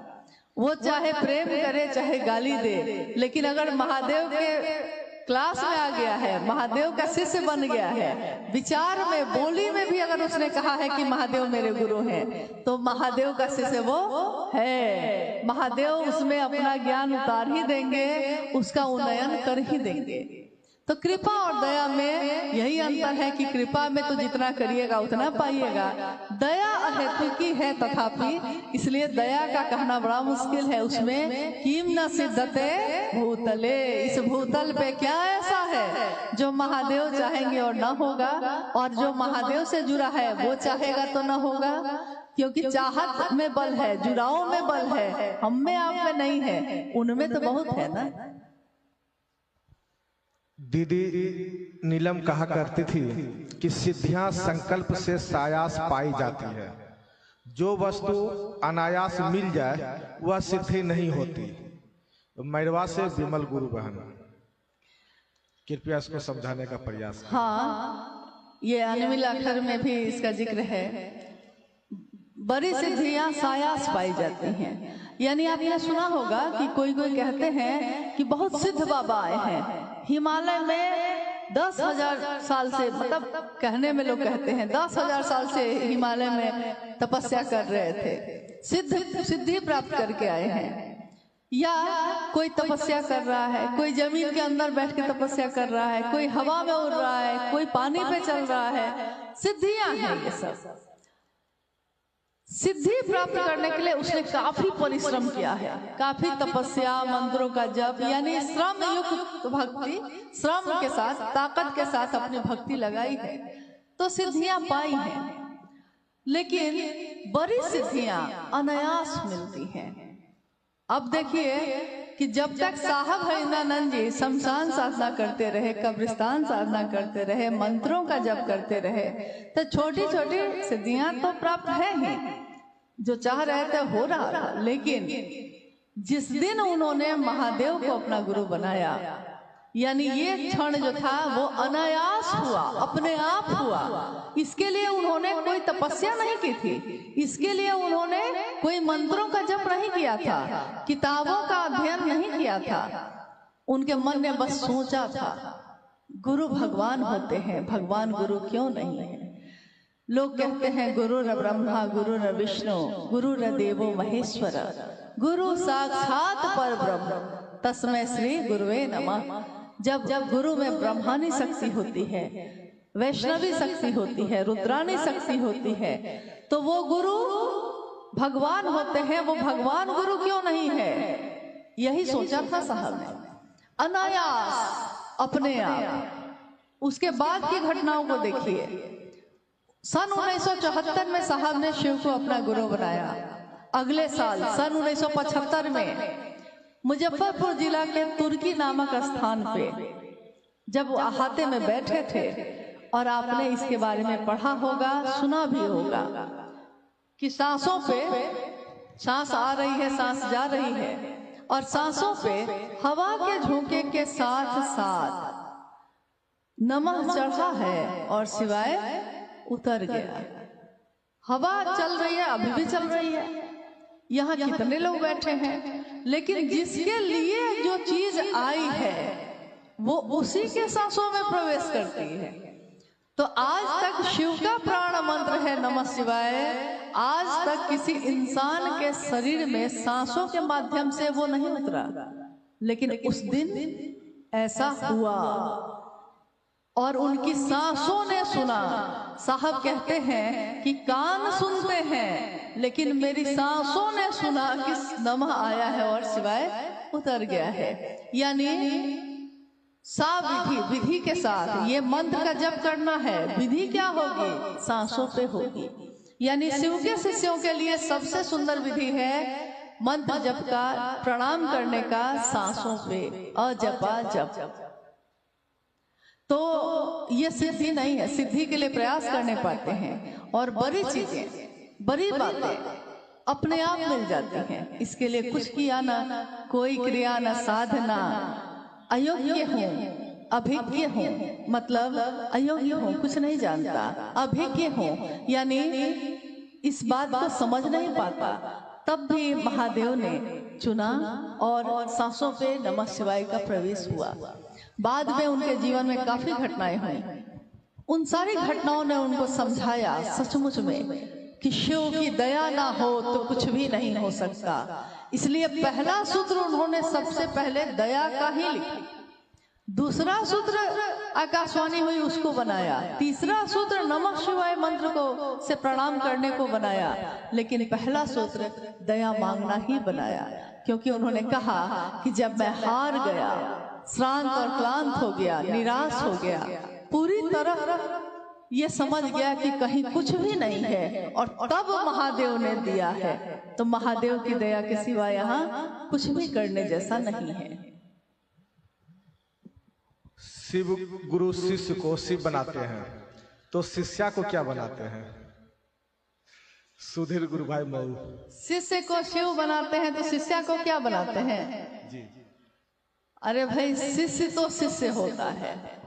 वो चाहे प्रेम करे चाहे गाली दे, लेकिन अगर महादेव के क्लास में आ गया है, महादेव का शिष्य बन गया है, विचार में बोली में भी अगर उसने कहा है कि महादेव मेरे गुरु हैं, तो महादेव का शिष्य वो है। महादेव उसमें अपना ज्ञान उतार ही देंगे, उसका उन्नयन कर ही देंगे। तो कृपा और दया में यही अंतर है कि कृपा में तो जितना करिएगा उतना पाइएगा, दया अहेतुकी है तथापि, इसलिए दया का कहना बड़ा मुश्किल है। उसमें किम न सिद्धते भूतले, इस भूतल पे क्या ऐसा है जो महादेव चाहेंगे और न होगा, और जो महादेव से जुड़ा है वो चाहेगा तो न होगा, क्योंकि चाहत में बल है, जुड़ाव में बल है, हम में आप में नहीं है, उनमें तो बहुत है ना। दीदी नीलम कहा करती थी कि सिद्धियां संकल्प से सायास पाई जाती है, जो वस्तु अनायास मिल जाए वह सिद्धि नहीं होती। मैरवा से विमल गुरु बहन, कृपया इसको समझाने का प्रयास। हाँ, ये अनमिल अक्षर में भी इसका जिक्र है। बड़ी सिद्धियां सायास पाई जाती हैं, यानी आपने सुना होगा कि कोई कोई कहते हैं कि बहुत सिद्ध बाबा आए हैं हिमालय में 10,000 साल से, मतलब कहने में लोग कहते हैं 10,000 साल से हिमालय में तपस्या कर रहे थे, सिद्धि प्राप्त करके आए हैं। या कोई तपस्या कर रहा है, कोई जमीन के अंदर बैठ के तपस्या कर रहा है, कोई हवा में उड़ रहा है, कोई पानी पे चल रहा है, सिद्धियां हैं ये सब। सिद्धि प्राप्त करने के लिए उसने काफी परिश्रम किया है, काफी तपस्या, मंत्रों का जप, यानी श्रम युक्त भक्ति, श्रम के साथ, ताकत के साथ अपनी भक्ति लगाई है, तो सिद्धियां पाई हैं। लेकिन बड़ी सिद्धियां अनायास मिलती हैं। अब देखिए कि जब तक साहब हरिंद्रानंद जी शमशान साधना करते रहे, कब्रिस्तान साधना करते रहे, मंत्रों का जप करते रहे, तो छोटी छोटी सिद्धियां तो प्राप्त है ही, जो चाह रहे थे हो रहा था। लेकिन जिस दिन उन्होंने महादेव को अपना गुरु बनाया, यानी ये क्षण जो था वो अनायास हुआ, अपने आप हुआ। इसके लिए उन्होंने कोई तपस्या नहीं की थी, इसके लिए उन्होंने कोई मंत्रों का जप नहीं किया था, किताबों का अध्ययन नहीं किया था, उनके मन ने बस सोचा था गुरु भगवान होते हैं, भगवान गुरु क्यों नहीं है। लोग कहते हैं गुरु न ब्रह्मा गुरु न विष्णु गुरु न देवो महेश्वर, गुरु साक्षात पर ब्रह्म तस्मै श्री गुरुवे नमः। जब गुरु में ब्रह्मानी शक्ति होती है, वैष्णवी शक्ति होती है, रुद्रानी शक्ति होती है, तो वो गुरु भगवान होते हैं। वो भगवान गुरु क्यों नहीं है, यही सोचा था साहब ने, अनायास अपने आप। उसके बाद की घटनाओं को देखिए। सन 1974 में साहब ने शिव को अपना गुरु बनाया। अगले साल सन 1975 में मुजफ्फरपुर जिला के तुर्की नामक स्थान पे जब वो अहाते में बैठे थे, और आपने इसके बारे में पढ़ा होगा, सुना भी होगा कि सांसों पे सांस आ रही है, सांस जा रही है, और सांसों पे हवा के झोंके के साथ साथ नमः चढ़ा है और सिवाय उतर गया। हवा चल रही है, अभी भी चल रही है, यहाँ कितने लोग बैठे हैं, लेकिन जिसके लिए जो चीज आई है वो उसी के सांसों में प्रवेश करती है। तो आज तक शिव का प्राण मंत्र है नमः शिवाय, आज तक किसी इंसान के शरीर में सांसों के माध्यम से वो नहीं उतरा, लेकिन उस दिन ऐसा हुआ और उनकी सांसों ने सुना। साहब कहते हैं कि कान सुनते हैं, लेकिन मेरी सांसों ने सुना कि नमः आया है और शिवाय उतर गया है। यानी विधि के साथ ये मंत्र का जप करना है। विधि क्या होगी, सांसों पे होगी। यानी शिव के शिष्यों के लिए सबसे सुंदर विधि है मंत्र जप का, प्रणाम करने का सांसों पे, अजपा जप। तो ये सिद्धि नहीं है, सिद्धि के लिए प्रयास करने पड़ते हैं, और बड़ी चीजें, बड़ी बातें अपने आप मिल जाती हैं। इसके लिए कुछ किया ना, कोई क्रिया न साधना, अयोग्य हूँ, अभिज्ञ हूँ, मतलब अयोग्य हूँ, कुछ नहीं जानता, अभिज्ञ हूँ, यानी इस बात को समझ नहीं पाता, तब भी महादेव ने चुना और सांसों पे नमः शिवाय का प्रवेश हुआ। बाद में उनके जीवन में काफी घटनाएं हुई। उन सारी घटनाओं ने उनको समझाया सचमुच में कि शिव की दया ना हो तो कुछ भी नहीं हो सकता। इसलिए पहला सूत्र उन्होंने सबसे पहले दया का ही लिखा। दूसरा सूत्र आकाशवाणी हुई उसको बनाया, तीसरा सूत्र नमः शिवाय मंत्र को से प्रणाम करने को बनाया, लेकिन पहला सूत्र दया मांगना ही बनाया। क्योंकि उन्होंने कहा कि जब मैं हार गया, श्रांत और क्लांत हो गया, निराश हो गया, पूरी तरह ये समझ गया कि कहीं कुछ भी नहीं है, और तब महादेव ने दिया है, तो महादेव की दया के सिवा यहाँ कुछ भी करने जैसा नहीं है। शिव गुरु शिष्य को शिव बनाते हैं, तो शिष्या को क्या बनाते हैं? सुधीर गुरु भाई मऊ। शिष्य को शिव बनाते हैं तो शिष्या को क्या बनाते हैं? जी। अरे भाई, शिष्य तो शिष्य होता है।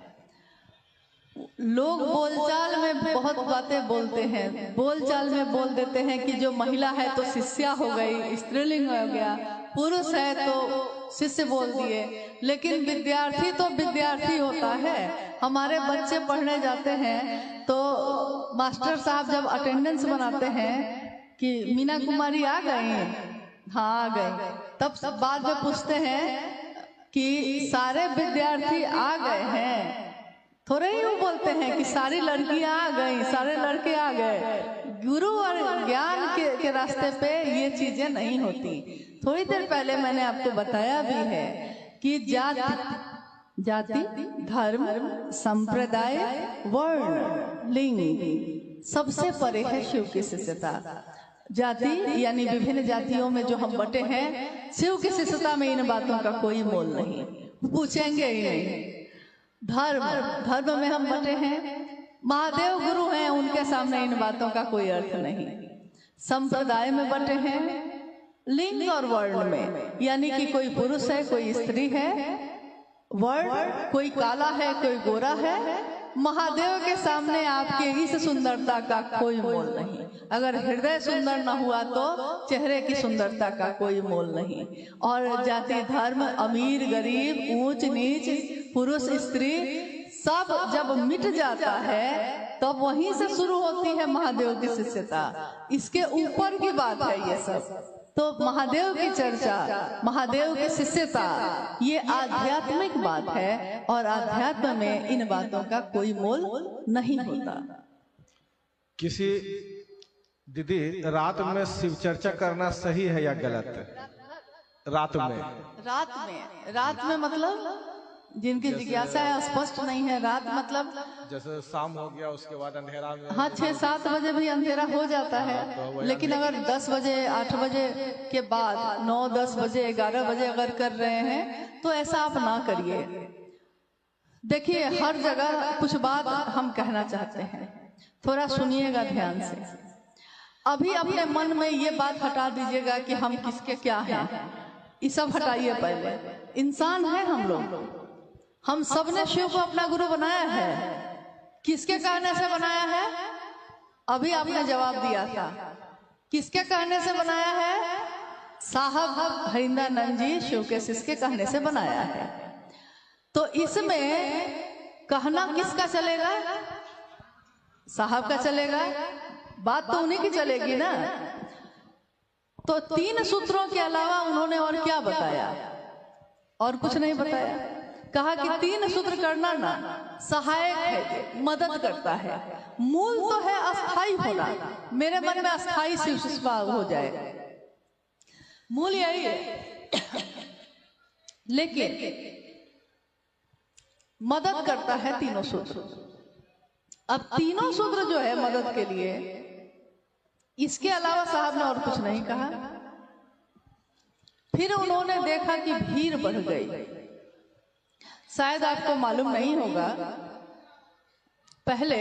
लोग बोलचाल में बहुत बातें बोलते हैं, बोलचाल में बोल देते हैं कि जो महिला है तो शिष्या हो गई, स्त्रीलिंग हो गया, पुरुष है तो शिष्य बोल दिए, लेकिन विद्यार्थी तो विद्यार्थी होता है। हमारे बच्चे पढ़ने जाते हैं तो मास्टर साहब जब अटेंडेंस बनाते हैं कि मीना कुमारी आ गई, हाँ आ गई, तब बाद में पूछते हैं कि सारे विद्यार्थी आ गए हैं। थोड़े ही वो बोलते हैं कि सारी लड़कियां आ गई, सारे लड़के आ गए। गुरु और ज्ञान के रास्ते पे ये चीजें नहीं होती। थोड़ी देर पहले मैंने आपको बताया भी है कि जाति, धर्म, संप्रदाय, वर्ण, लिंग सबसे परे है शिव की शिष्यता। जाति यानी विभिन्न जातियों में जो हम बटे हैं, शिव की शिष्यता में इन बातों का कोई मोल नहीं, पूछेंगे ही नहीं। धर्म में हम बटे हैं, महादेव गुरु हैं, उनके सामने इन बातों का कोई अर्थ नहीं। संप्रदाय में बटे हैं, लिंग और वर्ण में, यानी कि कोई पुरुष है, कोई स्त्री है, वर्ण कोई काला है, कोई गोरा है। महादेव के सामने आपके इस सुंदरता का कोई मोल नहीं। अगर हृदय सुंदर न हुआ तो चेहरे की सुंदरता का कोई मोल नहीं। और जाति, धर्म, अमीर, गरीब, ऊंच नीच, पुरुष स्त्री सब जब मिट जाता है तब वहीं से शुरू होती है महादेव की शिष्यता। इसके ऊपर की बात है ये सब। तो महादेव की चर्चा, महादेव की शिष्यता, ये आध्यात्मिक बात है, और आध्यात्म में इन बातों का कोई मोल नहीं होता। किसी दीदी, रात में शिव चर्चा करना सही है या गलत? रात में मतलब जिनकी जिज्ञासा है स्पष्ट नहीं है। रात मतलब जैसे शाम हो गया उसके बाद अंधेरा में, हाँ 6-7 बजे भी अंधेरा हो जाता है, लेकिन अगर 10 बजे 8 बजे के बाद 9-10 बजे 11 बजे अगर कर रहे हैं तो ऐसा आप ना करिए। देखिए, हर जगह कुछ बात हम कहना चाहते हैं, थोड़ा सुनिएगा ध्यान से। अभी अपने मन में ये बात हटा दीजिएगा कि हम किसके क्या हैं, ये सब हटाइए। पहले इंसान है हम लोग, हम सब ने शिव को अपना गुरु बनाया है। किसके कहने से बनाया है? अभी आपने जवाब दिया था। किसके कहने से बनाया है? साहब हरिंद्रानंद जी शिव के शिष्य के कहने से बनाया है। तो इसमें कहना किसका चलेगा? साहब का चलेगा। बात तो उन्हीं की चलेगी ना। तो 3 सूत्रों के अलावा उन्होंने और क्या बताया? और कुछ नहीं बताया। कहा कि 3 सूत्र करना ना सहायक है, मदद करता है। मूल तो है अस्थाई होना। मेरे मन में अस्थाई शिव शिष्यता हो जाए, मूल यही है। लेकिन मदद करता है 3 सूत्र। अब 3 सूत्र जो है मदद के लिए, इसके अलावा साहब ने और कुछ नहीं कहा। फिर उन्होंने देखा कि भीड़ बढ़ गई। शायद आपको मालूम नहीं होगा, पहले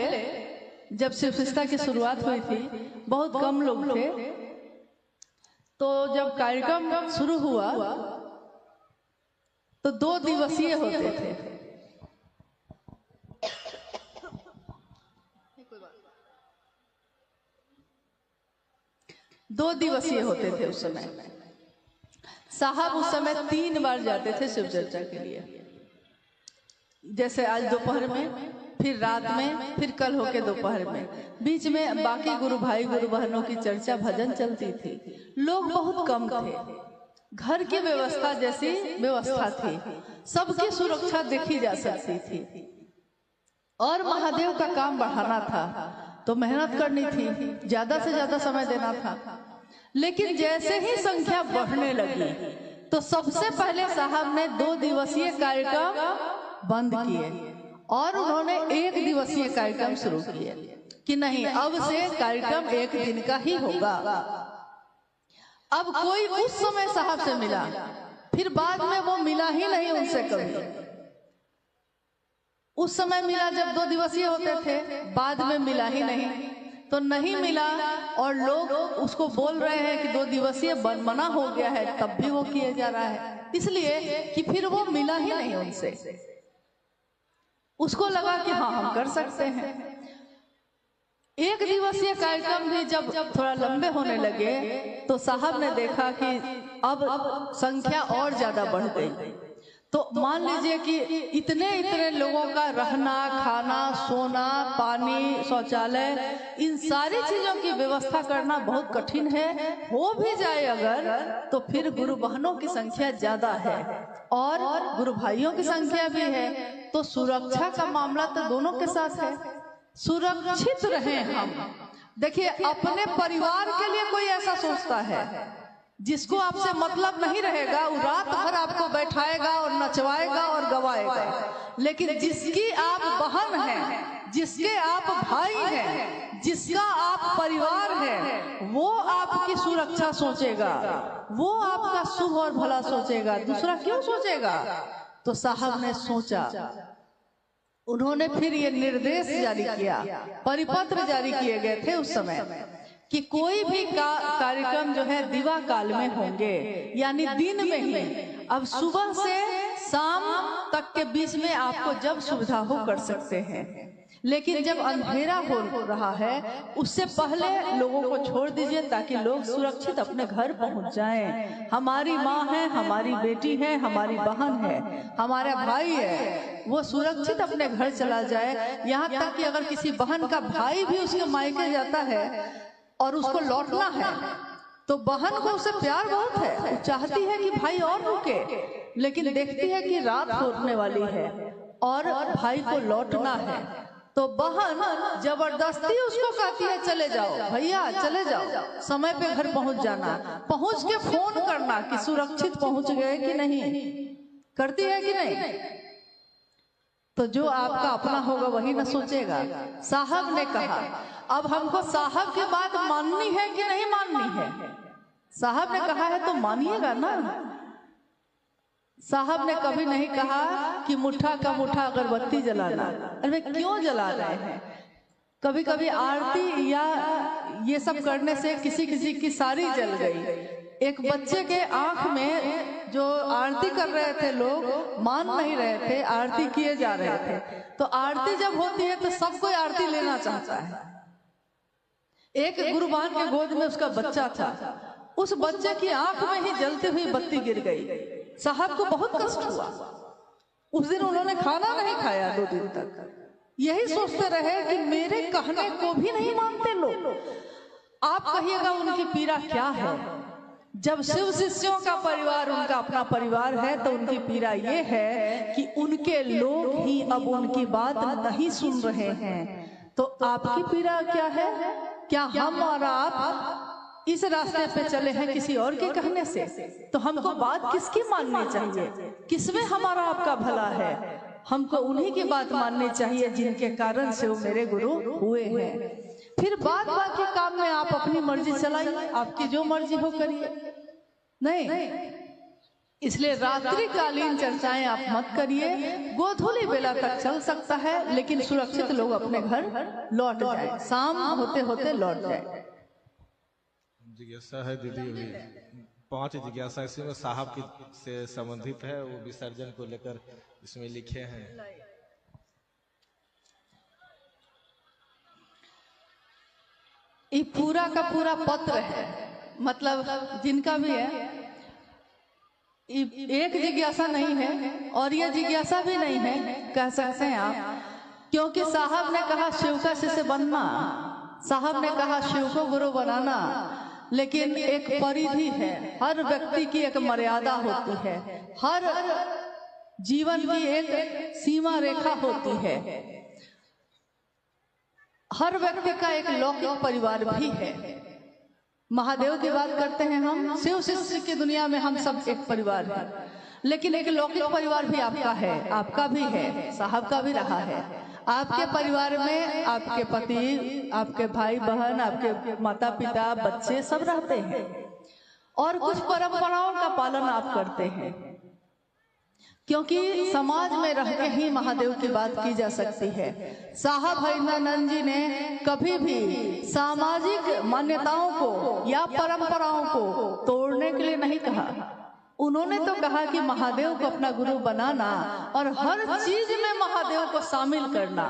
जब शिव शिष्यता की शुरुआत हुई थी बहुत कम लोग थे। तो जब कार्यक्रम शुरू हुआ तो 2 दिवसीय होते थे। 2 दिवसीय होते थे उस समय। साहब उस समय 3 बार जाते थे शिव चर्चा के लिए। जैसे आज दोपहर में, फिर रात में, फिर कल होके दोपहर में। बीच में बाकी गुरु भाई गुरु बहनों की चर्चा भजन चलती थी। लोग बहुत कम थे, घर की व्यवस्था जैसी व्यवस्था थी, सबकी सुरक्षा देखी जा सकती थी। और महादेव का काम बढ़ाना था तो मेहनत करनी थी, ज्यादा से ज्यादा समय देना था। लेकिन जैसे ही संख्या बढ़ने लगी तो सबसे पहले साहब ने 2 दिवसीय कार्यक्रम बंद किए और उन्होंने 1 दिवसीय कार्यक्रम शुरू किए कि नहीं, अब से कार्यक्रम 1 दिन का ही होगा। अब कोई उस समय साहब से मिला, फिर बाद में वो मिला ही नहीं उनसे कभी। उस समय मिला जब 2 दिवसीय होते थे, बाद में मिला ही नहीं, तो नहीं मिला और लोग उसको बोल रहे हैं कि 2 दिवसीय मना हो गया है, तब भी वो किए जा रहा है, इसलिए कि फिर वो मिला ही नहीं उनसे। उसको लगा कि हाँ हम कर सकते हैं। 1 दिवसीय कार्यक्रम भी जब थोड़ा लंबे होने लगे तो साहब ने देखा कि अब संख्या और ज्यादा बढ़ गई। तो मान लीजिए कि इतने लोगों का रहना, खाना, सोना, पानी, शौचालय, इन सारी चीजों की व्यवस्था करना बहुत कठिन है। हो भी जाए अगर तो फिर गुरु बहनों की संख्या ज्यादा है और गुरु भाइयों की संख्या भी है, तो सुरक्षा का मामला तो दोनों के साथ है। सुरक्षित रहे हम। देखिए, अपने परिवार के लिए कोई ऐसा सोचता है, जिसको आपसे मतलब नहीं रहेगा वो रात भर आपको बैठाएगा और नचवाएगा और गवाएगा। लेकिन जिसकी आप बहन हैं, जिसके आप भाई हैं, जिसका आप परिवार है, वो आपकी सुरक्षा सोचेगा, वो आपका शुभ और भला सोचेगा। दूसरा क्यों सोचेगा? तो साहब ने सोचा, उन्होंने फिर ये निर्देश जारी किया, परिपत्र जारी किए गए थे उस समय कि कोई भी कार्यक्रम जो है दिवा काल में होंगे, यानी दिन में ही। अब सुबह से शाम तक के बीच में आपको जब सुविधा हो कर सकते हैं, लेकिन जब अंधेरा हो रहा है उससे पहले लोगों को छोड़ दीजिए ताकि लोग सुरक्षित अपने घर पहुंच जाएं। हमारी माँ है, हमारी बेटी है, हमारी बहन है, हमारा भाई है, वो सुरक्षित अपने घर चला जाए। यहाँ तक कि अगर किसी बहन का भाई भी उसके मायके जाता है और उसको लौटना है तो बहन को उससे प्यार बहुत है, वो चाहती है कि भाई और रुके, लेकिन देखती है कि रात होने वाली है और भाई को लौटना है, तो बहन जबरदस्ती उसको कहती है चले जाओ भैया, चले जाओ, समय पे घर पहुंच जाना, पहुंच के फोन करना कि सुरक्षित पहुंच गए कि नहीं, करती है कि नहीं? तो जो आपका अपना होगा वही न सोचेगा। साहब ने कहा अब हमको साहब की बात माननी है कि नहीं माननी है? साहब ने कहा है तो मानिएगा ना। साहब ने कभी नहीं कहा कि मुट्ठा का मुट्ठा अगरबत्ती जलाना। अरे क्यों जला रहे हैं? कभी कभी आरती या ये सब करने से किसी किसी की सारी जल गई। एक बच्चे के आंख में जो आरती कर रहे थे लोग मान नहीं रहे थे, आरती किए जा रहे थे, तो आरती जब होती है तो सब कोई आरती लेना चाहता है। एक गुरुबान के गोद में उसका बच्चा था, उस बच्चे की आंख में ही जलती हुई बत्ती गिर गई। साहब को बहुत कष्ट हुआ। उस दिन उन्होंने खाना नहीं खाया 2 दिन तक। यही सोचते रहे कि मेरे कहने को भी नहीं मानते लोग। आप कहिएगा उनकी पीड़ा क्या है? जब शिव शिष्यों का परिवार उनका अपना परिवार है तो उनकी पीड़ा ये है कि उनके लोग ही अब उनकी बात नहीं सुन रहे हैं। तो आपकी पीड़ा क्या है? क्या हम और आप इस रास्ते पे चले हैं किसी और के कहने से? तो हमको बात किसकी माननी चाहिए? किसमें हमारा आपका भला है? हमको उन्हीं की बात माननी चाहिए जिनके कारण से वो मेरे गुरु हुए हैं। फिर बाद बाकी काम में आप अपनी मर्जी चलाइए, आपकी जो मर्जी हो करिए। नहीं, इसलिए रात्रिकालीन चर्चाएं आप मत करिए। गोधूली बेला तक चल सकता है, लेकिन सुरक्षित लोग अपने घर लौट जाए, शाम होते होते लौट जाए। जिज्ञासा है दीदी, 5 जिज्ञासा इसमें साहब की से संबंधित है, वो विसर्जन को लेकर इसमें लिखे हैं। ये पूरा का पूरा पत्र है, मतलब जिनका भी है, एक जिज्ञासा नहीं है और यह जिज्ञासा भी नहीं है कह सकते हैं आप, क्योंकि साहब ने कहा शिव का शिष्य बनना, साहब ने कहा शिव को गुरु बनाना, लेकिन एक परिधि है, हर व्यक्ति की एक मर्यादा होती है, हर जीवन की एक सीमा रेखा होती है, हर व्यक्ति का एक लौकिक परिवार भी है। महादेव की बात करते हैं हम, शिव शिष्य की दुनिया में हम सब एक परिवार है, लेकिन एक लौकिक परिवार भी आपका है, आपका भी है, साहब का भी रहा है। आपके परिवार में आपके पति, आपके भाई बहन, आपके माता पिता, बच्चे सब रहते हैं और कुछ परंपराओं का पालन आप करते हैं, क्योंकि समाज में रह के ही महादेव की बात की जा सकती है। साहब हरिनानंद जी ने कभी भी सामाजिक मान्यताओं को या परंपराओं को तोड़ने के लिए नहीं कहा। उन्होंने तो कहा कि महादेव को अपना गुरु बनाना और हर चीज में महादेव को शामिल करना।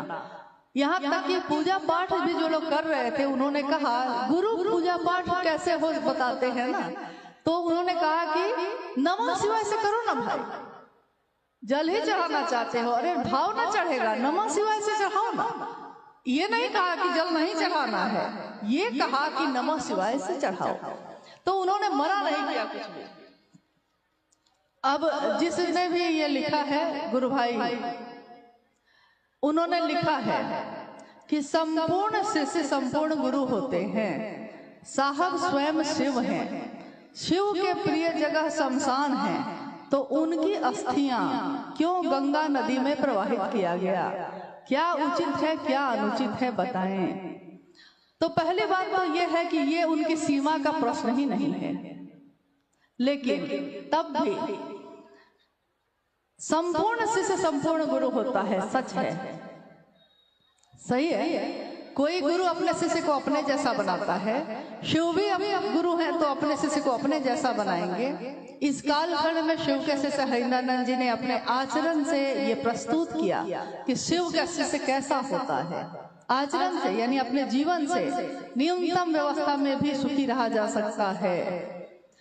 यहाँ तक कि पूजा पाठ भी जो लोग कर रहे थे, उन्होंने कहा गुरु पूजा पाठ कैसे हो बताते हैं ना, तो उन्होंने कहा कि नमः शिवाय से करो ना भाई, जल ही चढ़ाना चाहते हो, अरे भाव ना चढ़ेगा, नमः शिवाय से चढ़ाओ ना। ये नहीं कहा कि जल नहीं चढ़ाना है, ये कहा कि नमः शिवाय से चढ़ाओ, तो उन्होंने मना नहीं किया कुछ भी। अब जिसने भी ये लिखा है गुरु भाई, उन्होंने लिखा है कि संपूर्ण शिष्य संपूर्ण गुरु होते हैं। साहब स्वयं शिव हैं, शिव के प्रिय जगह शमशान है, तो उनकी अस्थियां क्यों गंगा नदी में प्रवाहित किया गया? क्या उचित है, क्या अनुचित है, बताएं। तो पहली बात तो यह है कि ये उनकी सीमा का प्रश्न ही नहीं है, लेकिन तब भी संपूर्ण शिष्य संपूर्ण गुरु होता है, सच है, सही है। कोई गुरु अपने शिष्य को अपने जैसा बनाता है, शिव भी अपने गुरु हैं तो अपने शिष्य को अपने जैसा बनाएंगे। इस कालखंड में शिव के शिष्य हरिनानंद जी ने अपने आचरण से ये प्रस्तुत किया कि शिव का शिष्य कैसा होता है। आचरण से यानी अपने जीवन से न्यूनतम व्यवस्था में भी सुखी रहा जा सकता है।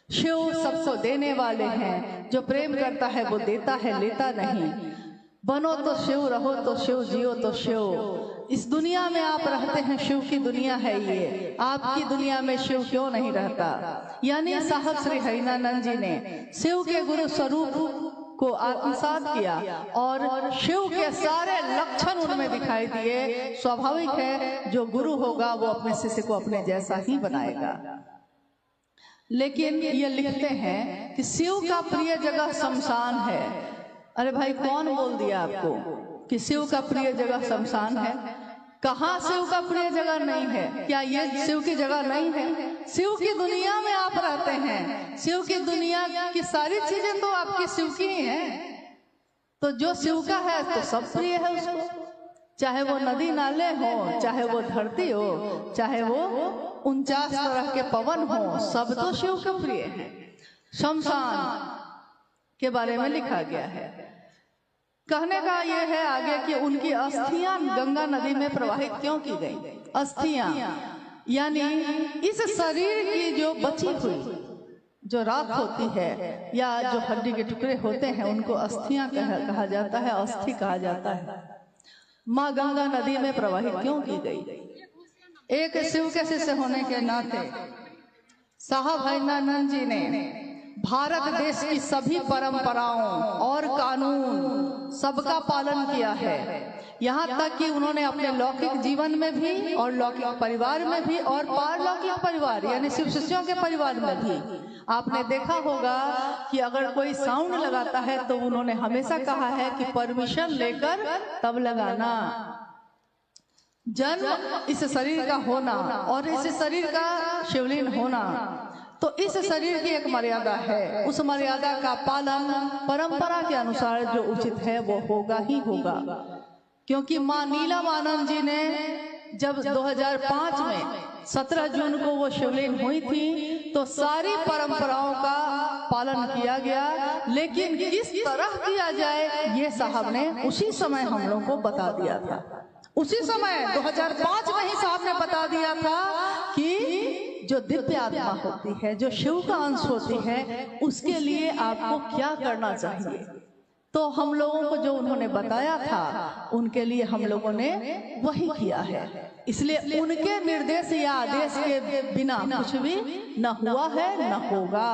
शिव सबको देने वाले हैं, जो प्रेम करता है वो देता है, लेता नहीं। बनो तो शिव, रहो तो शिव, जियो तो शिव। इस दुनिया में आप रहते हैं, शिव की दुनिया है ये, आपकी दुनिया में शिव क्यों नहीं रहता? यानी साहब श्री हरिनानंद जी ने शिव के गुरु स्वरूप को आत्मसात किया और शिव के सारे लक्षण उनमें दिखाई दिए। स्वाभाविक है जो गुरु होगा वो अपने शिष्य को अपने जैसा ही बनाएगा। लेकिन ये लिखते हैं कि शिव का प्रिय जगह शमशान है। अरे भाई, कौन बोल दिया आपको कि शिव का प्रिय जगह शमशान है? कहाँ शिव का प्रिय जगह नहीं है? क्या ये शिव की जगह नहीं है? शिव की दुनिया में आप रहते हैं, शिव की दुनिया की सारी चीजें तो आपकी शिव की ही हैं। तो जो शिव का है तो सब प्रिय है उसको, चाहे वो नदी नाले हो, चाहे वो धरती हो, चाहे वो 49 तरह के पवन हो, सब तो शिव के प्रिय हैं। शमशान के बारे में लिखा गया है। कहने का यह है आगे कि उनकी अस्थियां गंगा नदी में प्रवाहित क्यों की गई? अस्थियां यानी इस शरीर की जो बची हुई जो राख होती है या जो हड्डी के टुकड़े होते हैं, उनको अस्थियां कहा जाता है, अस्थि कहा जाता है। माँ गंगा नदी में प्रवाहित क्यों की गई? एक शिव के शिष्य होने के नाते साहब हरिनानंद जी ने भारत देश की सभी परंपराओं और कानून सबका पालन किया है। यहाँ तक कि उन्होंने अपने लौकिक जीवन में भी और लौकिक परिवार में भी और पारलौकिक परिवार यानी शिव शिष्यों के परिवार में भी आपने देखा होगा कि अगर कोई साउंड लगाता है तो उन्होंने हमेशा कहा है कि परमिशन लेकर तब लगाना। जन्म इस शरीर का होना और इस शरीर का शिवलिंग होना, तो इस शरीर की एक मर्यादा है, उस मर्यादा का पालन परंपरा के अनुसार जो उचित है वो होगा ही होगा। क्योंकि माँ नीलम आनंद जी ने जब 2005 में 17 जून को वो शिवलिंग हुई थी तो सारी परंपराओं का पालन किया गया, लेकिन किस तरह किया जाए ये साहब ने उसी समय हम लोग को बता दिया था। उसी समय 2005 में ही साहब ने बता दिया था कि जो दिव्य आत्मा होती है, जो शिव का अंश होती है, उसके लिए आपको क्या करना चाहिए, तो हम लोगों को जो उन्होंने बताया था उनके लिए हम लोगों ने वही किया है। इसलिए उनके निर्देश या आदेश के बिना कुछ भी न हुआ है न होगा।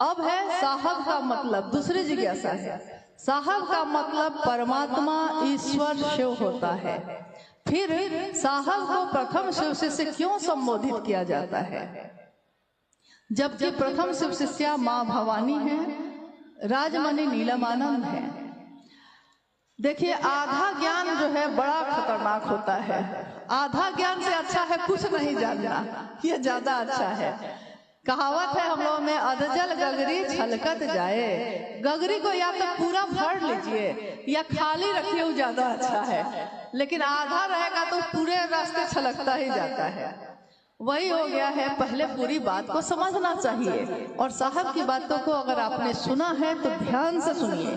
अब है साहब का मतलब, दूसरी जिज्ञासा है। साहब का मतलब परमात्मा ईश्वर शिव होता है। फिर साहब को प्रथम शिव शिष्य क्यों संबोधित किया जाता है, जबकि प्रथम शिव शिष्या माँ भवानी है, राजमणि नीलमानंद है। देखिए, आधा ज्ञान जो है बड़ा खतरनाक होता है। आधा ज्ञान से अच्छा है कुछ नहीं जानना, ये ज्यादा अच्छा है। कहावत है हम लोगों में, अधजल गगरी छलकत जाए। गगरी को या तो पूरा भर लीजिए या खाली रखिए, वो ज्यादा अच्छा है। लेकिन आधा रहेगा तो पूरे रास्ते छलकता ही जाता है। वही हो गया है, पहले पूरी बात को समझना चाहिए। और साहब की बातों को अगर आपने सुना है तो ध्यान से सुनिए।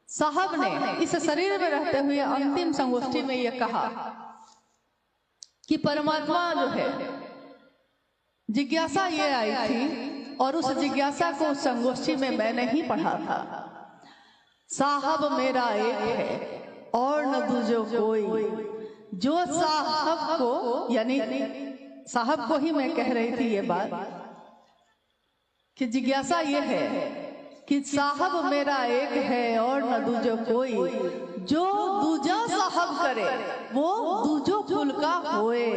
साहब ने इस शरीर में रहते हुए अंतिम संगोष्ठी में यह कहा कि परमात्मा जो है, जिज्ञासा ये आई थी और उस जिज्ञासा को संगोष्ठी में मैंने ही पढ़ा था। साहब मेरा एक है और न दूजो कोई, जो साहब को, यानी साहब को ही मैं कह रही थी ये बात कि जिज्ञासा ये है कि साहब मेरा एक है और न दूजो कोई, जो दूजा साहब करे वो दूजो कुल का होए।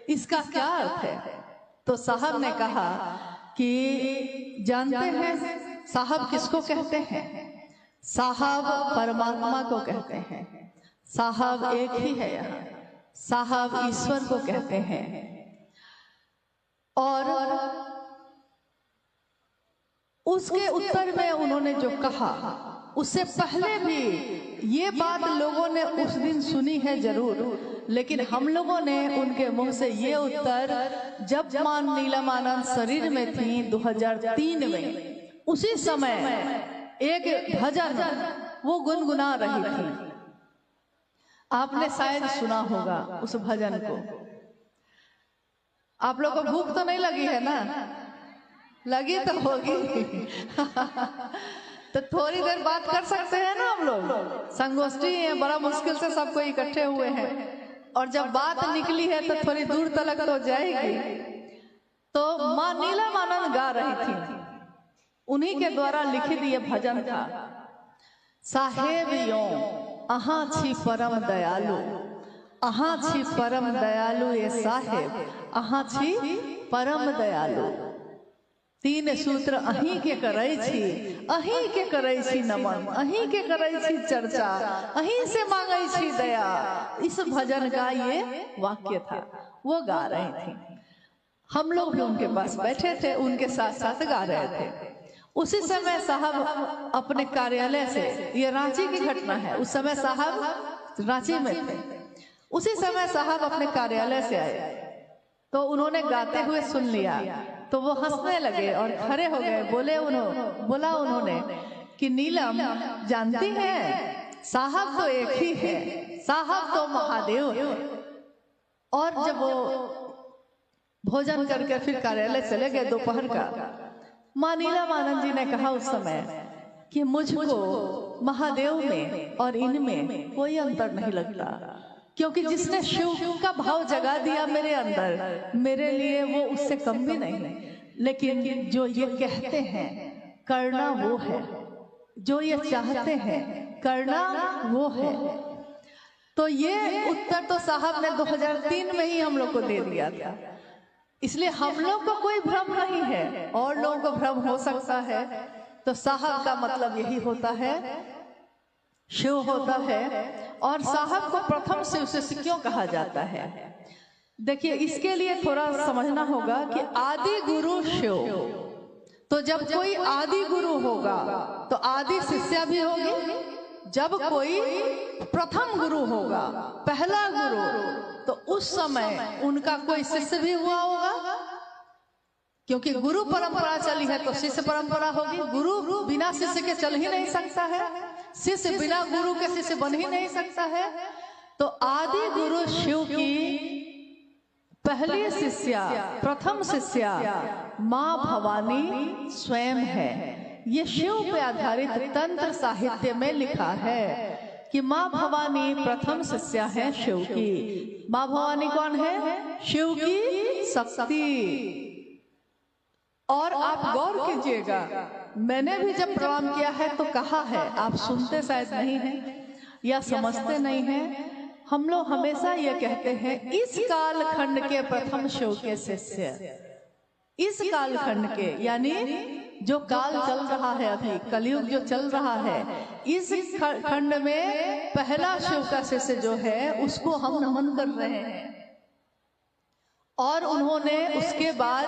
इसका क्या अर्थ है? तो साहब ने कहा कि जानते हैं साहब किसको कहते हैं? साहब परमात्मा को कहते हैं। साहब एक ही है यहाँ, साहब ईश्वर को कहते हैं। और उसके उत्तर में उन्होंने जो कहा, उससे पहले भी ये बात लोगों ने उस दिन सुनी है जरूर, लेकिन हम लोगों ने उनके मुंह से ये उत्तर जब मां नीलमानंद शरीर में थी 2003 में, उसी समय एक भजन वो गुनगुना रही थी। आपने शायद सुना होगा उस भजन को। आप लोग को भूख तो नहीं लगी है ना? लगी तो होगी। तो थोड़ी देर बात कर सकते हैं ना हम लोग? संगोष्ठी है, बड़ा मुश्किल से सबको इकट्ठे हुए हैं, और जब बात निकली है तो थोड़ी दूर तक तो जाएगी। तो मां नीलमानंद गा रही थी, उन्हीं के द्वारा लिखित ये भजन था। साहेब यो अहाँ छी परम दयालु, अहाँ छी परम दयालु ये साहेब, अहाँ छी परम दयालु। तीन सूत्र अहीं के करै छी, अहीं के करै छी नमन, अहीं के करै छी चर्चा, अहीं से मांगै छी दया। इस भजन का ये वाक्य था, वो गा रही थी। हम लोग भी उनके पास बैठे थे, उनके साथ साथ गा रहे थे। उसी समय साहब अपने कार्यालय से, ये रांची की घटना है, उस समय साहब रांची में थे। उसी समय साहब अपने कार्यालय से आए तो उन्होंने गाते हुए सुन लिया, तो वो हंसने लगे और खड़े हो गए। बोला उन्होंने कि नीलम जानती है, साहब तो एक ही है, साहब तो महादेव है। और जब वो भोजन करके फिर कार्यालय चले गए दोपहर का, मां नीलमानंद जी ने कहा उस समय कि मुझको महादेव में और इनमें कोई अंतर नहीं लगता, क्योंकि जिसने शिव का भाव जगा दिया मेरे अंदर, मेरे लिए वो उससे कम भी नहीं। लेकिन जो ये कहते हैं करना वो है, जो ये चाहते हैं करना वो है। तो ये उत्तर तो साहब ने 2003 में ही हम लोग को दे दिया था। इसलिए हम लोग को कोई भ्रम नहीं है, और लोगों को भ्रम हो सकता है। तो साहब का मतलब यही होता है, शिव होता है। और साहब को प्रथम शिव शिष्य क्यों कहा जाता है? देखिए, इसके लिए थोड़ा समझना होगा कि आदि गुरु शिव। तो जब कोई आदि गुरु होगा तो आदि शिष्या भी होगी। जब कोई प्रथम गुरु होगा, पहला गुरु, तो उस समय उनका कोई शिष्य भी हुआ होगा, क्योंकि गुरु परंपरा चली है तो शिष्य परंपरा होगी। गुरु बिना शिष्य के चल ही नहीं सकता है, शिष्य बिना गुरु के शिष्य बन ही नहीं सकता है। तो आदि गुरु शिव की पहली शिष्या, प्रथम शिष्या मां भवानी स्वयं है। ये शिव पे आधारित तंत्र साहित्य में लिखा है कि माँ भवानी प्रथम शिष्या है शिव की। माँ भवानी कौन है? शिव की शक्ति। और आप गौर कीजिएगा, मैंने भी जब प्रणाम किया है तो कहा है, आप सुनते शायद नहीं हैं या समझते नहीं हैं। हम लोग हमेशा ये कहते हैं इस कालखंड के प्रथम शिव के शिष्य, इस कालखंड के, यानी जो काल चल रहा है, अभी कलयुग जो चल रहा है, इस खंड में पहला शिव का शिष्य जो है उसको हम नमन कर रहे हैं। और उन्होंने उसके बाद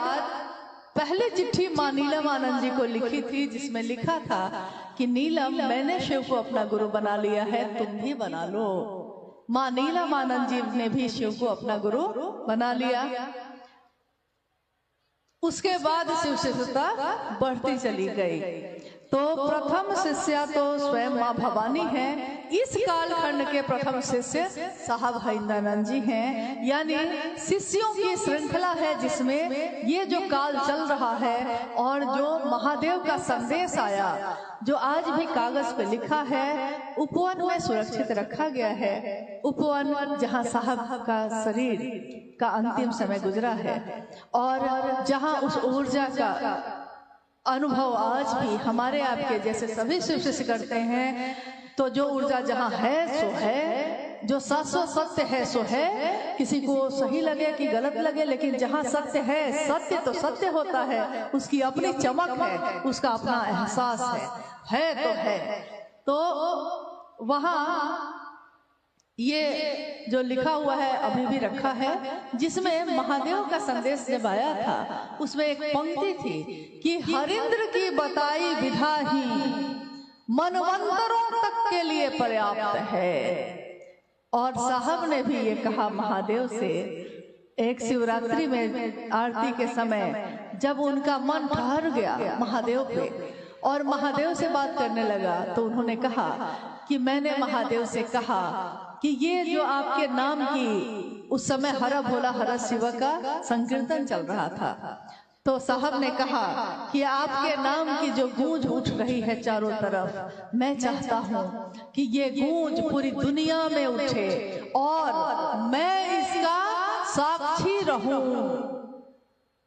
पहले चिट्ठी माँ नीलम आनंद जी को लिखी थी, जिसमें लिखा था कि नीलम, मैंने शिव को अपना गुरु बना लिया है, तुम भी बना लो। माँ नीलम आनंद जी ने भी शिव को अपना गुरु बना लिया। उसके बाद शिव शिष्यता बढ़ती चली गई। तो प्रथम शिष्या तो स्वयं माँ भवानी है। इस कालखंड के प्रथम शिष्य साहब हरिंद्रानंद जी हैं, यानी शिष्यों की श्रृंखला है जिसमें ये जो काल चल रहा है और जो महादेव का संदेश आया, जो आज भी कागज पे लिखा है, उपवन में सुरक्षित रखा गया है। उपवन जहाँ साहब का शरीर का अंतिम समय गुजरा है और जहाँ उस ऊर्जा का अनुभव आज भी हमारे आपके जैसे सभी शिव शिष्य करते हैं। तो जो ऊर्जा जहाँ है सो है, जो शाश्वत सत्य है सो है। किसी को सही लगे कि गलत लगे, लेकिन जहाँ सत्य है, सत्य तो सत्य होता है, उसकी अपनी चमक है, उसका अपना एहसास है तो है। तो वहाँ ये जो लिखा हुआ है अभी भी रखा है, जिसमें महादेव का संदेश जब आया था उसमें एक पंक्ति थी कि हरिंद्र की बताई विधा ही मनवंतरों तक के लिए पर्याप्त है। और साहब ने भी ये कहा महादेव से, एक शिवरात्रि में आरती के समय जब उनका मन ठहर गया महादेव पे और महादेव से बात करने लगा, तो उन्होंने कहा कि मैंने महादेव से कहा कि ये जो आपके नाम की, उस समय हर भोला हर शिव का संकीर्तन चल रहा था, तो साहब ने कहा कि आपके नाम की जो गूंज उठ रही है चारों तरफ, मैं चाहता हूँ कि ये गूंज पूरी दुनिया में उठे और मैं इसका साक्षी रहूं।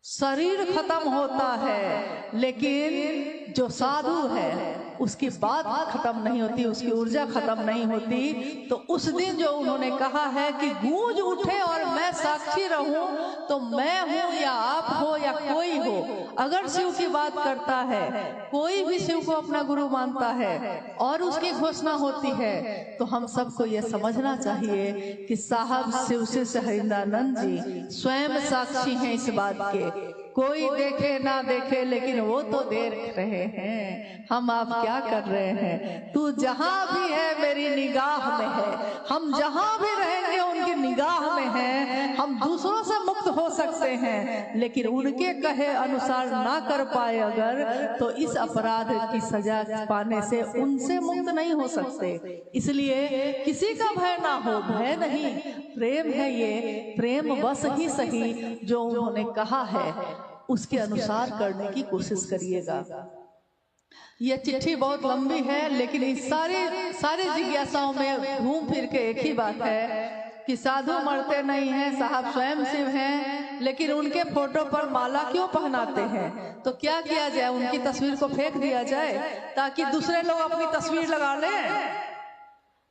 शरीर खत्म होता है, लेकिन जो साधु है उसकी बात खत्म नहीं होती, उसकी ऊर्जा खत्म नहीं होती। तो उस दिन जो उन्होंने कहा है कि गूंज उठे और मैं साक्षी रहूं, तो मैं हूं या आप हो या कोई हो, अगर शिव की बात करता है, कोई भी शिव को अपना गुरु मानता है और उसकी घोषणा होती है, तो हम सबको ये समझना चाहिए कि साहब शिव शिष्य हरिंद्रानंद जी स्वयं साक्षी हैं इस बात के। कोई देखे ना देखे, लेकिन वो तो देख रहे हैं हम आप क्या कर रहे हैं। तू जहां भी है मेरी निगाह में है, हम जहां भी रहेंगे उनकी निगाह में है। हम दूसरों से मुक्त हो सकते हैं, लेकिन उनके कहे अनुसार ना कर पाए अगर, तो इस अपराध की सजा पाने से उनसे मुक्त नहीं हो सकते। इसलिए किसी का भय ना हो, भय नहीं, प्रेम है, ये प्रेम बस ही सही जो उन्होंने कहा है उसके अनुसार करने की कोशिश करिएगा। यह चिट्ठी बहुत लंबी है, लेकिन इस सारी जिज्ञासाओं में घूम फिर के एक ही बात है कि साधु मरते नहीं हैं, साहब स्वयं शिव हैं, लेकिन उनके फोटो पर माला क्यों पहनाते हैं? तो क्या किया जाए, उनकी तस्वीर को फेंक दिया जाए ताकि दूसरे लोग अपनी तस्वीर लगा लें?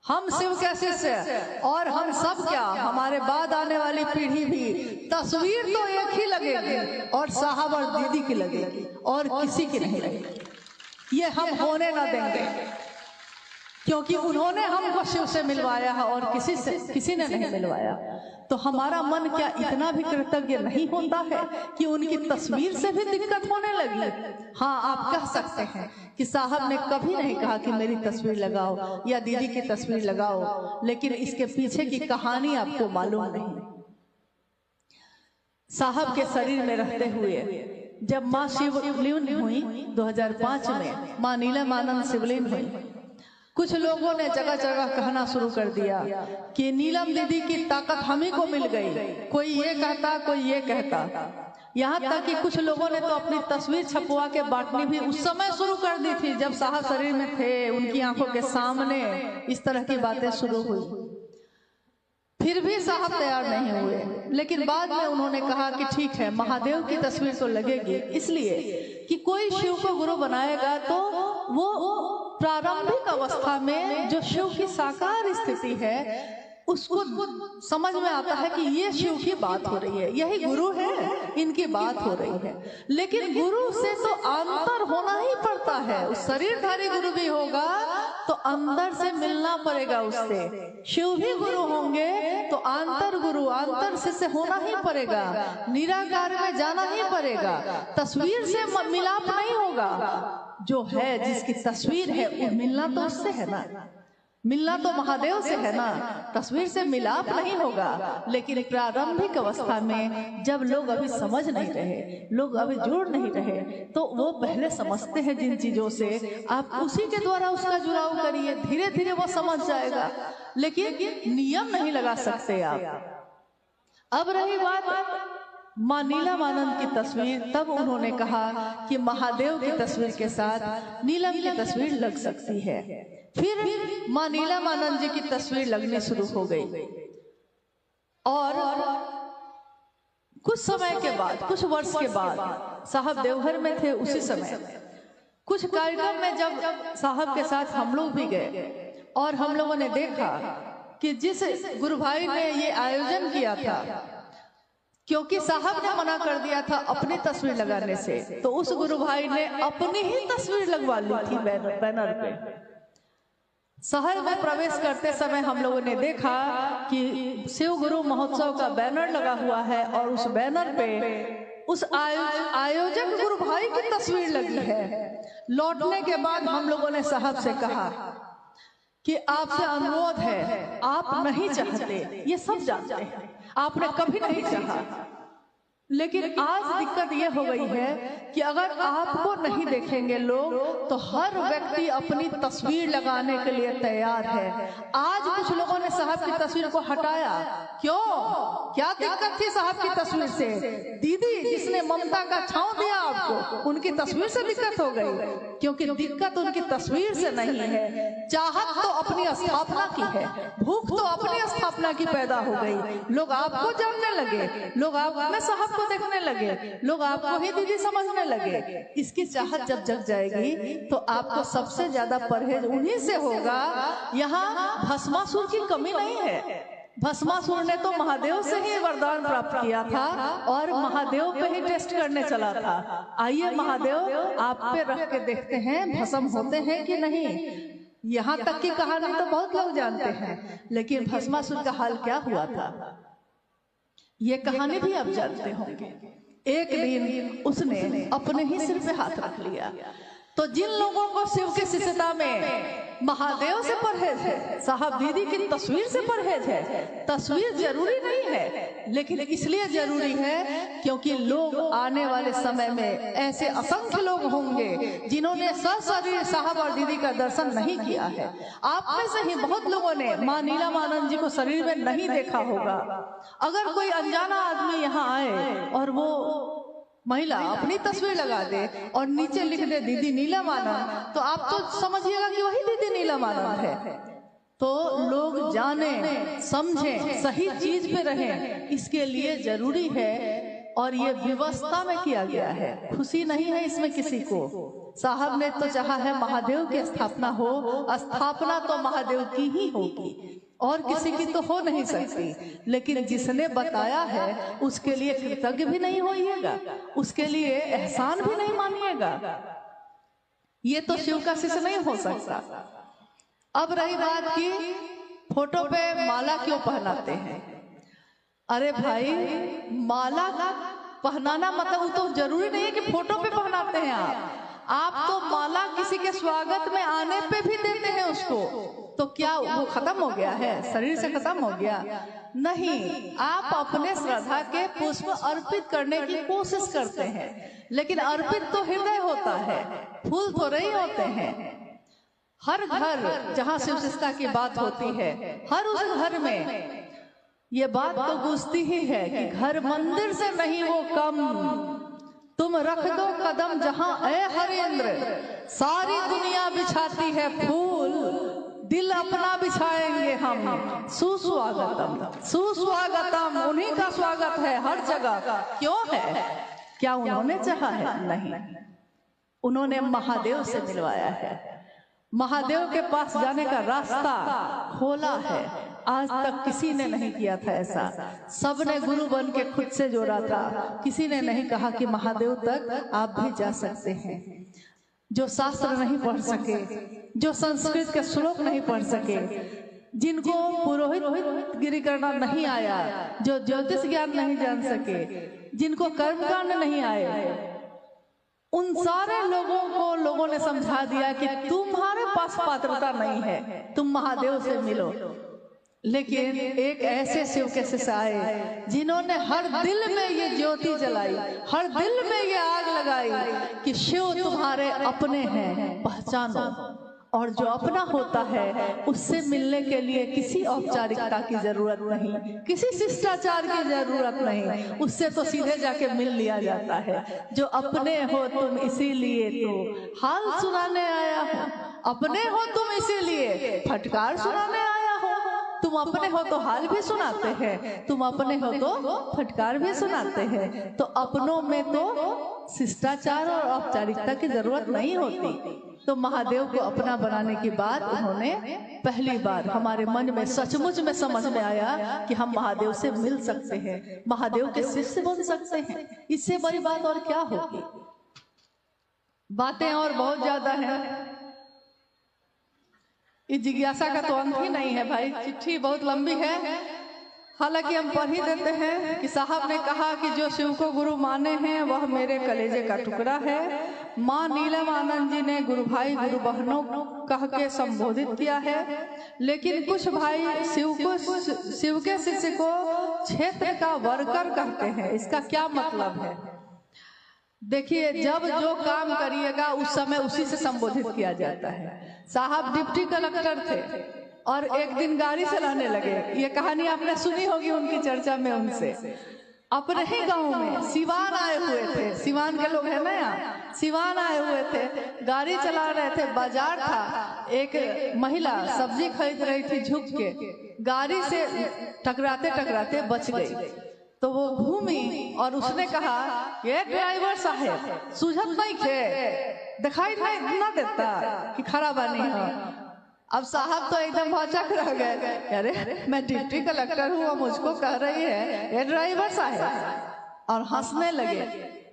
हम शिव के शिष्य और हम सब क्या, हमारे बाद आने वाली पीढ़ी भी तस्वीर तो एक ही लगेगी और साहब और दीदी की लगेगी और किसी की नहीं लगेगी। ये हम होने ना देंगे, क्योंकि उन्होंने हमको शिव से मिलवाया है और किसी ने नहीं मिलवाया। तो हमारा मन क्या इतना भी कृतज्ञ नहीं होता है कि उनकी तस्वीर से भी दिक्कत होने लगी? हाँ, आप कह सकते हैं कि साहब ने कभी नहीं कहा कि मेरी तस्वीर लगाओ या दीदी की तस्वीर लगाओ, लेकिन इसके पीछे की कहानी आपको मालूम नहीं। साहब के शरीर में रहते हुए जब माँ शिवलीन हुई 2005 में, माँ नीलम आनंद शिवलीन हुई, कुछ लोगों ने जगह जगह कहना शुरू कर दिया कि नीलम दीदी की ताकत हम ही को मिल गई। कोई ये कहता, कोई ये कहता। यहाँ तक कि कुछ लोगों ने तो अपनी तस्वीर छपवा के बांटनी भी उस समय शुरू कर दी थी जब साहब शरीर में थे, उनकी आंखों के सामने इस तरह की बातें शुरू हुई। फिर भी साहब तैयार नहीं हुए, लेकिन बाद में उन्होंने कहा कि ठीक है, महादेव की तस्वीर तो लगेगी, इसलिए कि कोई शिव को गुरु बनाएगा तो वो प्रारंभिक अवस्था में जो शिव की साकार स्थिति है उसको समझ में आता है कि ये शिव की बात हो रही है, यही गुरु है, इनकी बात हो रही है। लेकिन गुरु से तो अंतर होना ही पड़ता है। उस शरीरधारी गुरु भी होगा तो अंदर से मिलना पड़ेगा उससे। शिव ही गुरु होंगे तो अंतर गुरु, अंतर से होना ही पड़ेगा, निराकार में जाना ही पड़ेगा। तस्वीर से मिलाप नहीं होगा। जो है, जिसकी तस्वीर है, वो मिलना तो उससे है ना, मिलना तो महादेव से है ना, तस्वीर से मिलाप नहीं होगा। लेकिन प्रारंभिक अवस्था में जब लोग अभी समझ नहीं रहे, लोग अभी जुड़ नहीं रहे, तो वो पहले समझते हैं जिन चीजों से, आप उसी के द्वारा उसका जुड़ाव करिए, धीरे धीरे वो समझ जाएगा। लेकिन नियम नहीं लगा सकते आप। अब रही बात माँ नीलमानंद की तस्वीर, तब उन्होंने कहा कि महादेव की तस्वीर के साथ नीलम की तस्वीर लग सकती है। फिर माँ नीलमानंद जी की तस्वीर लगनी शुरू हो गई और कुछ समय के बाद, कुछ वर्ष के बाद, साहब देवघर में थे उसी समय, कुछ कार्यक्रम में जब साहब के साथ हम लोग भी गए और हम लोगों ने देखा कि जिस गुरु भाई ने ये आयोजन किया था, क्योंकि साहब ने मना कर दिया था अपनी तस्वीर लगाने से, तो उस गुरु भाई ने अपनी ही तस्वीर लगवा ली थी बैनर पे। शहर में प्रवेश करते समय हम लोगों ने देखा कि शिव गुरु महोत्सव का बैनर लगा हुआ है और उस बैनर पे उस आयोजक गुरु भाई की तस्वीर लगी है। लौटने के बाद हम लोगों ने साहब से कहा कि आपसे अनुरोध है, आप नहीं चाहते, ये सब जानते हैं, आपने कभी नहीं चाहा, लेकिन आज दिक्कत ये हो गई है कि अगर आपको नहीं देखेंगे लोग तो हर व्यक्ति अपनी तस्वीर लगाने के लिए तैयार है। आज कुछ लोगों ने साहब की तस्वीर को हटाया, क्यों, क्या दिक्कत थी साहब की तस्वीर से? दीदी जिसने ममता का छांव दिया आपको, उनकी तस्वीर से दिक्कत हो गई, क्योंकि दिक्कत उनकी तस्वीर से नहीं है। चाहत तो अपनी स्थापना की है, भूख तो अपनी स्थापना की पैदा हो गई। लोग आपको जानने लगे, लोग आप में साहब को देखने लगे, लोग आपको ही दीदी समझने लगे। इसकी चाहत जब जग जाएगी तो आपको सबसे ज्यादा परहेज उन्हीं से होगा। यहाँ भस्मासुर की कमी नहीं है। भस्मासुर ने तो महादेव से ही वरदान प्राप्त किया था और महादेव पे ही टेस्ट करने चला था। आइए महादेव आप पे रख के देखते हैं भस्म होते हैं कि नहीं। यहाँ तक की कहानी तो बहुत लोग जानते हैं, लेकिन भस्मासुर का हाल क्या हुआ था ये कहानी भी आप जानते होंगे। एक दिन उसने अपने ही सिर पे हाथ रख लिया। तो जिन लोगों को शिव की शिष्यता में महादेव से परहेज है, साहब दीदी की तस्वीर से परहेज है। तस्वीर जरूरी नहीं है, लेकिन इसलिए जरूरी है क्योंकि लोग आने वाले समय में ऐसे असंख्य लोग होंगे जिन्होंने सशरीर साहब और दीदी का दर्शन नहीं किया है। आप में से ही बहुत लोगों ने माँ नीलमानंद जी को शरीर में नहीं देखा होगा। अगर कोई अनजाना आदमी यहाँ आए और वो महिला अपनी तस्वीर लगा दे और नीचे लिख दे दीदी नीलमानंद, तो आप तो समझिएगा कि वही दीदी नीलमानंद है। तो लोग जाने समझें, सही चीज पे रहें, इसके लिए जरूरी है और ये व्यवस्था में किया गया है। खुशी नहीं है इसमें किसी को। साहब ने तो चाहा है महादेव की स्थापना हो, स्थापना तो महादेव की ही होगी और किसी की तो हो नहीं सकती। लेकिन जिसने बताया है उसके लिए कृतज्ञ भी नहीं होइएगा, उसके लिए एहसान भी नहीं मानिएगा। ये तो शिव का शिष्य नहीं हो सकता। अब रही बात की फोटो पे माला क्यों पहनाते हैं। अरे भाई, माला पहनाना मतलब तो जरूरी नहीं है कि फोटो पे पहनाते हैं आप तो माला किसी के स्वागत में आने पे भी देते हैं उसको। तो क्या वो खत्म हो गया है, शरीर से खत्म हो गया? नहीं, आप अपने श्रद्धा के पुष्प अर्पित करने की कोशिश करते हैं, लेकिन अर्पित तो हृदय होता है, फूल थोड़े ही होते हैं। हर घर जहाँ शिव सत्ता की बात होती है, हर उस घर में ये बात तो गूंजती ही है कि घर मंदिर से नहीं वो कम, तुम रख दो कदम जहां ए हरेंद्र, सारी दुनिया बिछाती है फूल, दिल अपना बिछाएंगे हम, सुस्वागतम सुस्वागतम। उन्हीं का स्वागत है हर जगह। क्यों है? क्या उन्होंने चाहा है? नहीं, उन्होंने महादेव से मिलवाया है। महादेव के पास जाने का रास्ता खोला है। आज तक किसी ने नहीं किया था ऐसा। सबने गुरु बन के खुद से जोड़ा था। किसी ने नहीं कहा कि महादेव तक आप भी जा सकते हैं। जो शास्त्र नहीं पढ़ सके, जो संस्कृत के श्लोक नहीं पढ़ सके, जिनको पुरोहित गिरी करना नहीं आया, जो ज्योतिष ज्ञान नहीं जान सके, जिनको कर्मकांड नहीं आए, उन सारे लोगों को लोगों ने समझा दिया कि तुम्हारे पास पात्रता नहीं है, तुम महादेव से मिलो। लेकिन एक ऐसे शिव के शिष्य आए जिन्होंने हर दिल में ये ज्योति जलाई, हर दिल में ये आग लगाई कि शिव तुम्हारे अपने हैं, पहचानो। और जो अपना होता है उससे मिलने के लिए किसी औपचारिकता की जरूरत नहीं, किसी शिष्टाचार की जरूरत नहीं, उससे तो सीधे जाके मिल लिया जाता है। जो अपने हो तुम इसीलिए तो हाल सुनाने आया हो, अपने हो तुम इसीलिए फटकार सुनाने आया हो। तुम अपने हो तो हाल भी सुनाते हैं, तुम अपने हो तो फटकार भी सुनाते हैं। तो अपनों में तो शिष्टाचार और औपचारिकता की जरूरत नहीं होती। तो महादेव को अपना बनाने की बात उन्होंने पहली बार हमारे मन में सचमुच में समझ में आया कि हम महादेव से मिल सकते हैं, महादेव के शिष्य बन सकते हैं। इससे बड़ी बात और क्या होगी? बातें और बहुत ज्यादा हैं। इस जिज्ञासा का तो अंत ही नहीं है भाई, चिट्ठी बहुत लंबी है। हालांकि हम पढ़ ही देते हैं कि साहब ने कहा कि जो शिव को गुरु माने हैं वह मेरे कलेजे का टुकड़ा है। माँ नीलम आनंद जी ने गुरु भाई गुरु बहनों कह के संबोधित किया है, लेकिन कुछ भाई शिव के शिष्य को क्षेत्र का वर्कर कहते हैं। इसका क्या मतलब है? देखिए, जब जो काम करिएगा उस समय उसी से संबोधित किया जाता है। साहब डिप्टी कलेक्टर थे और एक दिन गाड़ी चलाने लगे। ये कहानी आपने सुनी होगी उनकी चर्चा में। उनसे अपने ही गांव में सिवान आए हुए थे, सिवान के लोग हैं ना यहाँ, सिवान आए हुए थे, गाड़ी चला रहे थे, बाजार था, एक महिला सब्जी खरीद रही थी, झुक के गाड़ी से टकराते टकराते बच गई। तो वो घूमी और उसने कहा, ये ड्राइवर साहब सूझत नहीं थे, दिखाई नहीं ना देता कि खराब नहीं है। अब साहब तो एकदम भौचक रह गए, अरे मैं डिप्टी कलेक्टर हूँ, वो मुझको कह रही है ये ड्राइवर साहब, और हंसने लगे।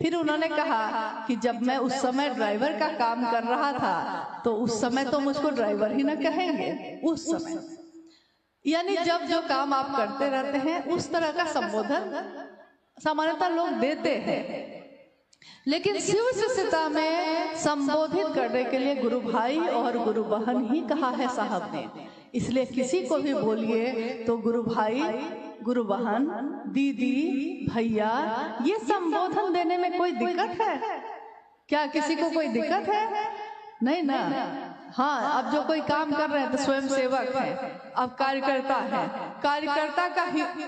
फिर उन्होंने कहा कि जब मैं उस समय ड्राइवर का काम कर रहा था तो उस समय तो मुझको ड्राइवर ही ना कहेंगे। उस समय यानी जब जो काम आप करते रहते हैं उस तरह का संबोधन सामान्यतः लोग देते हैं। लेकिन शिव शिष्यता में संबोधित करने के लिए गुरु भाई और गुरु बहन ही कहा है साहब ने। इसलिए किसी को भी बोलिए तो गुरु भाई, गुरु बहन, दीदी, भैया, ये संबोधन देने में कोई दिक्कत है क्या? किसी को कोई दिक्कत है? नहीं ना। हाँ, अब जो कोई काम कर रहे हैं तो स्वयं सेवक है, अब कार्यकर्ता है, कार्यकर्ता का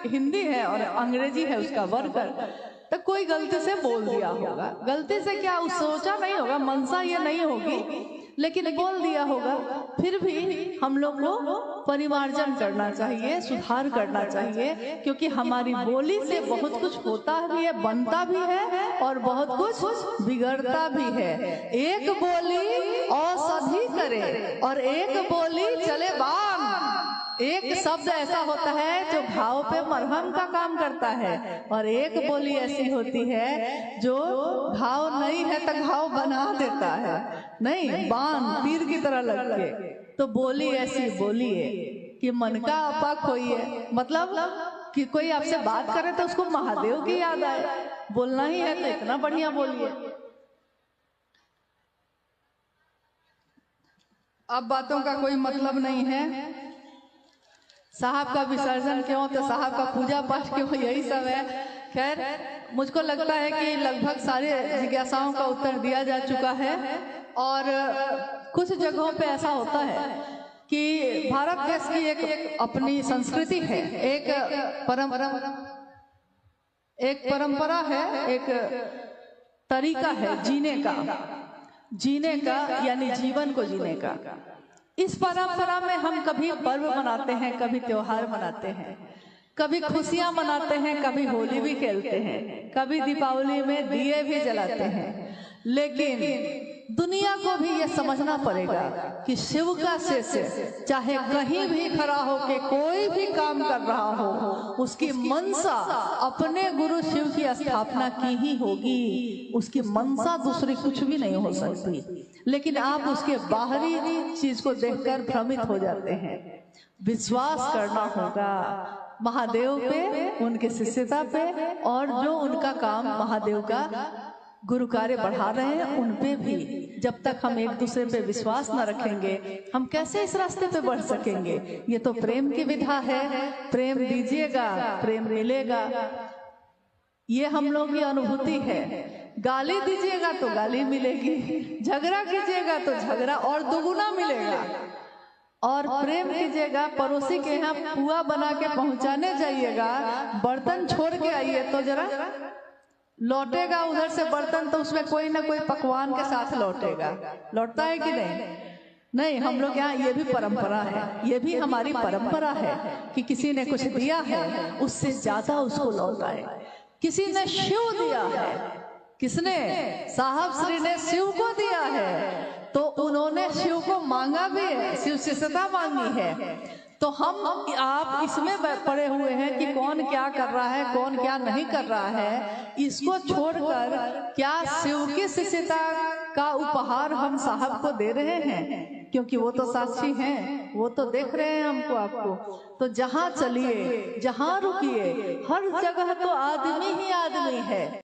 हिंदी है और अंग्रेजी है उसका वर्कर। तो कोई गलती से बोल दिया होगा, गलती से क्या सोचा नहीं होगा, मनसा ये नहीं होगी, लेकिन बोल दिया होगा। फिर भी हम लोग को परिमार्जन करना चाहिए, सुधार करना चाहिए, क्योंकि हमारी बोली से बहुत कुछ होता भी है, बनता भी है और बहुत कुछ बिगड़ता भी है। एक बोली औषधि करे और एक बोली चले बाम। एक शब्द ऐसा होता है जो घाव पे मरहम का काम करता है और एक बोली ऐसी होती है जो घाव नहीं है तो घाव बना देता है, नहीं बाण तीर की तरह लग के। तो बोली ऐसी बोलिए कि मन का आपा खोइए, मतलब कि कोई आपसे बात करे तो उसको महादेव की याद आए। बोलना ही है तो इतना बढ़िया बोलिए। अब बातों का कोई मतलब नहीं है। साहब का विसर्जन क्यों, तो साहब का पूजा पाठ क्यों, यही सब है। खैर, मुझको लगता है कि लगभग सारे जिज्ञासाओं का उत्तर दिया जा चुका है और कुछ जगहों पे ऐसा होता है कि भारत देश की एक अपनी संस्कृति है, एक परंपरा है, एक तरीका है जीने का यानी जीवन को जीने का। इस परंपरा में हम कभी पर्व मनाते हैं, कभी त्योहार मनाते हैं, कभी खुशियां मनाते हैं, कभी होली भी खेलते हैं, कभी दीपावली में दिए भी जलाते हैं। लेकिन दुनिया को भी यह समझना पड़ेगा कि शिव का शिष्य चाहे कहीं भी खड़ा हो के कोई भी काम कर रहा हो, उसकी मनसा अपने गुरु शिव की स्थापना की ही होगी। उसकी मनसा दूसरी कुछ भी नहीं हो सकती। लेकिन आप उसके बाहरी चीज को देखकर भ्रमित हो जाते हैं। विश्वास करना होगा महादेव पे, उनके शिष्यता पे, और जो उनका काम महादेव का गुरु कार्य बढ़ा रहे हैं उन पे भी। जब तक हम एक दूसरे पे विश्वास न रखेंगे, हम कैसे इस रास्ते पे बढ़ सकेंगे? ये तो प्रेम की विधा है। प्रेम दीजिएगा, प्रेम मिलेगा। ये हम लोग की अनुभूति है। गाली दीजिएगा तो गाली मिलेगी, झगड़ा कीजिएगा तो झगड़ा और दुगुना मिलेगा। और प्रेम कीजिएगा, पड़ोसी के यहाँ पुआ बना के पहुंचाने जाइएगा, बर्तन छोड़ के आइए तो जरा लौटेगा उधर से बर्तन, तो उसमें कोई ना कोई पकवान के साथ लौटेगा। लौटता है कि नहीं? नहीं, हम लोग यहाँ ये भी परंपरा है, ये भी हमारी परंपरा है कि किसी ने कुछ दिया है उससे ज्यादा उसको लौटाए। किसी ने शिव दिया है, किसने? साहब श्री ने शिव को दिया है, तो उन्होंने शिव को मांगा भी है, शिव शिष्यता मांगी है। तो हम आप इसमें पड़े हुए हैं कि कौन क्या कर रहा है, कौन क्या नहीं कर रहा है। इसको छोड़कर क्या शिव की शिष्यता का उपहार हम साहब को दे रहे हैं? क्योंकि वो तो साक्षी हैं, वो तो देख रहे हैं हमको, आपको। तो जहाँ चलिए, जहाँ रुकिए, हर जगह तो आदमी ही आदमी है।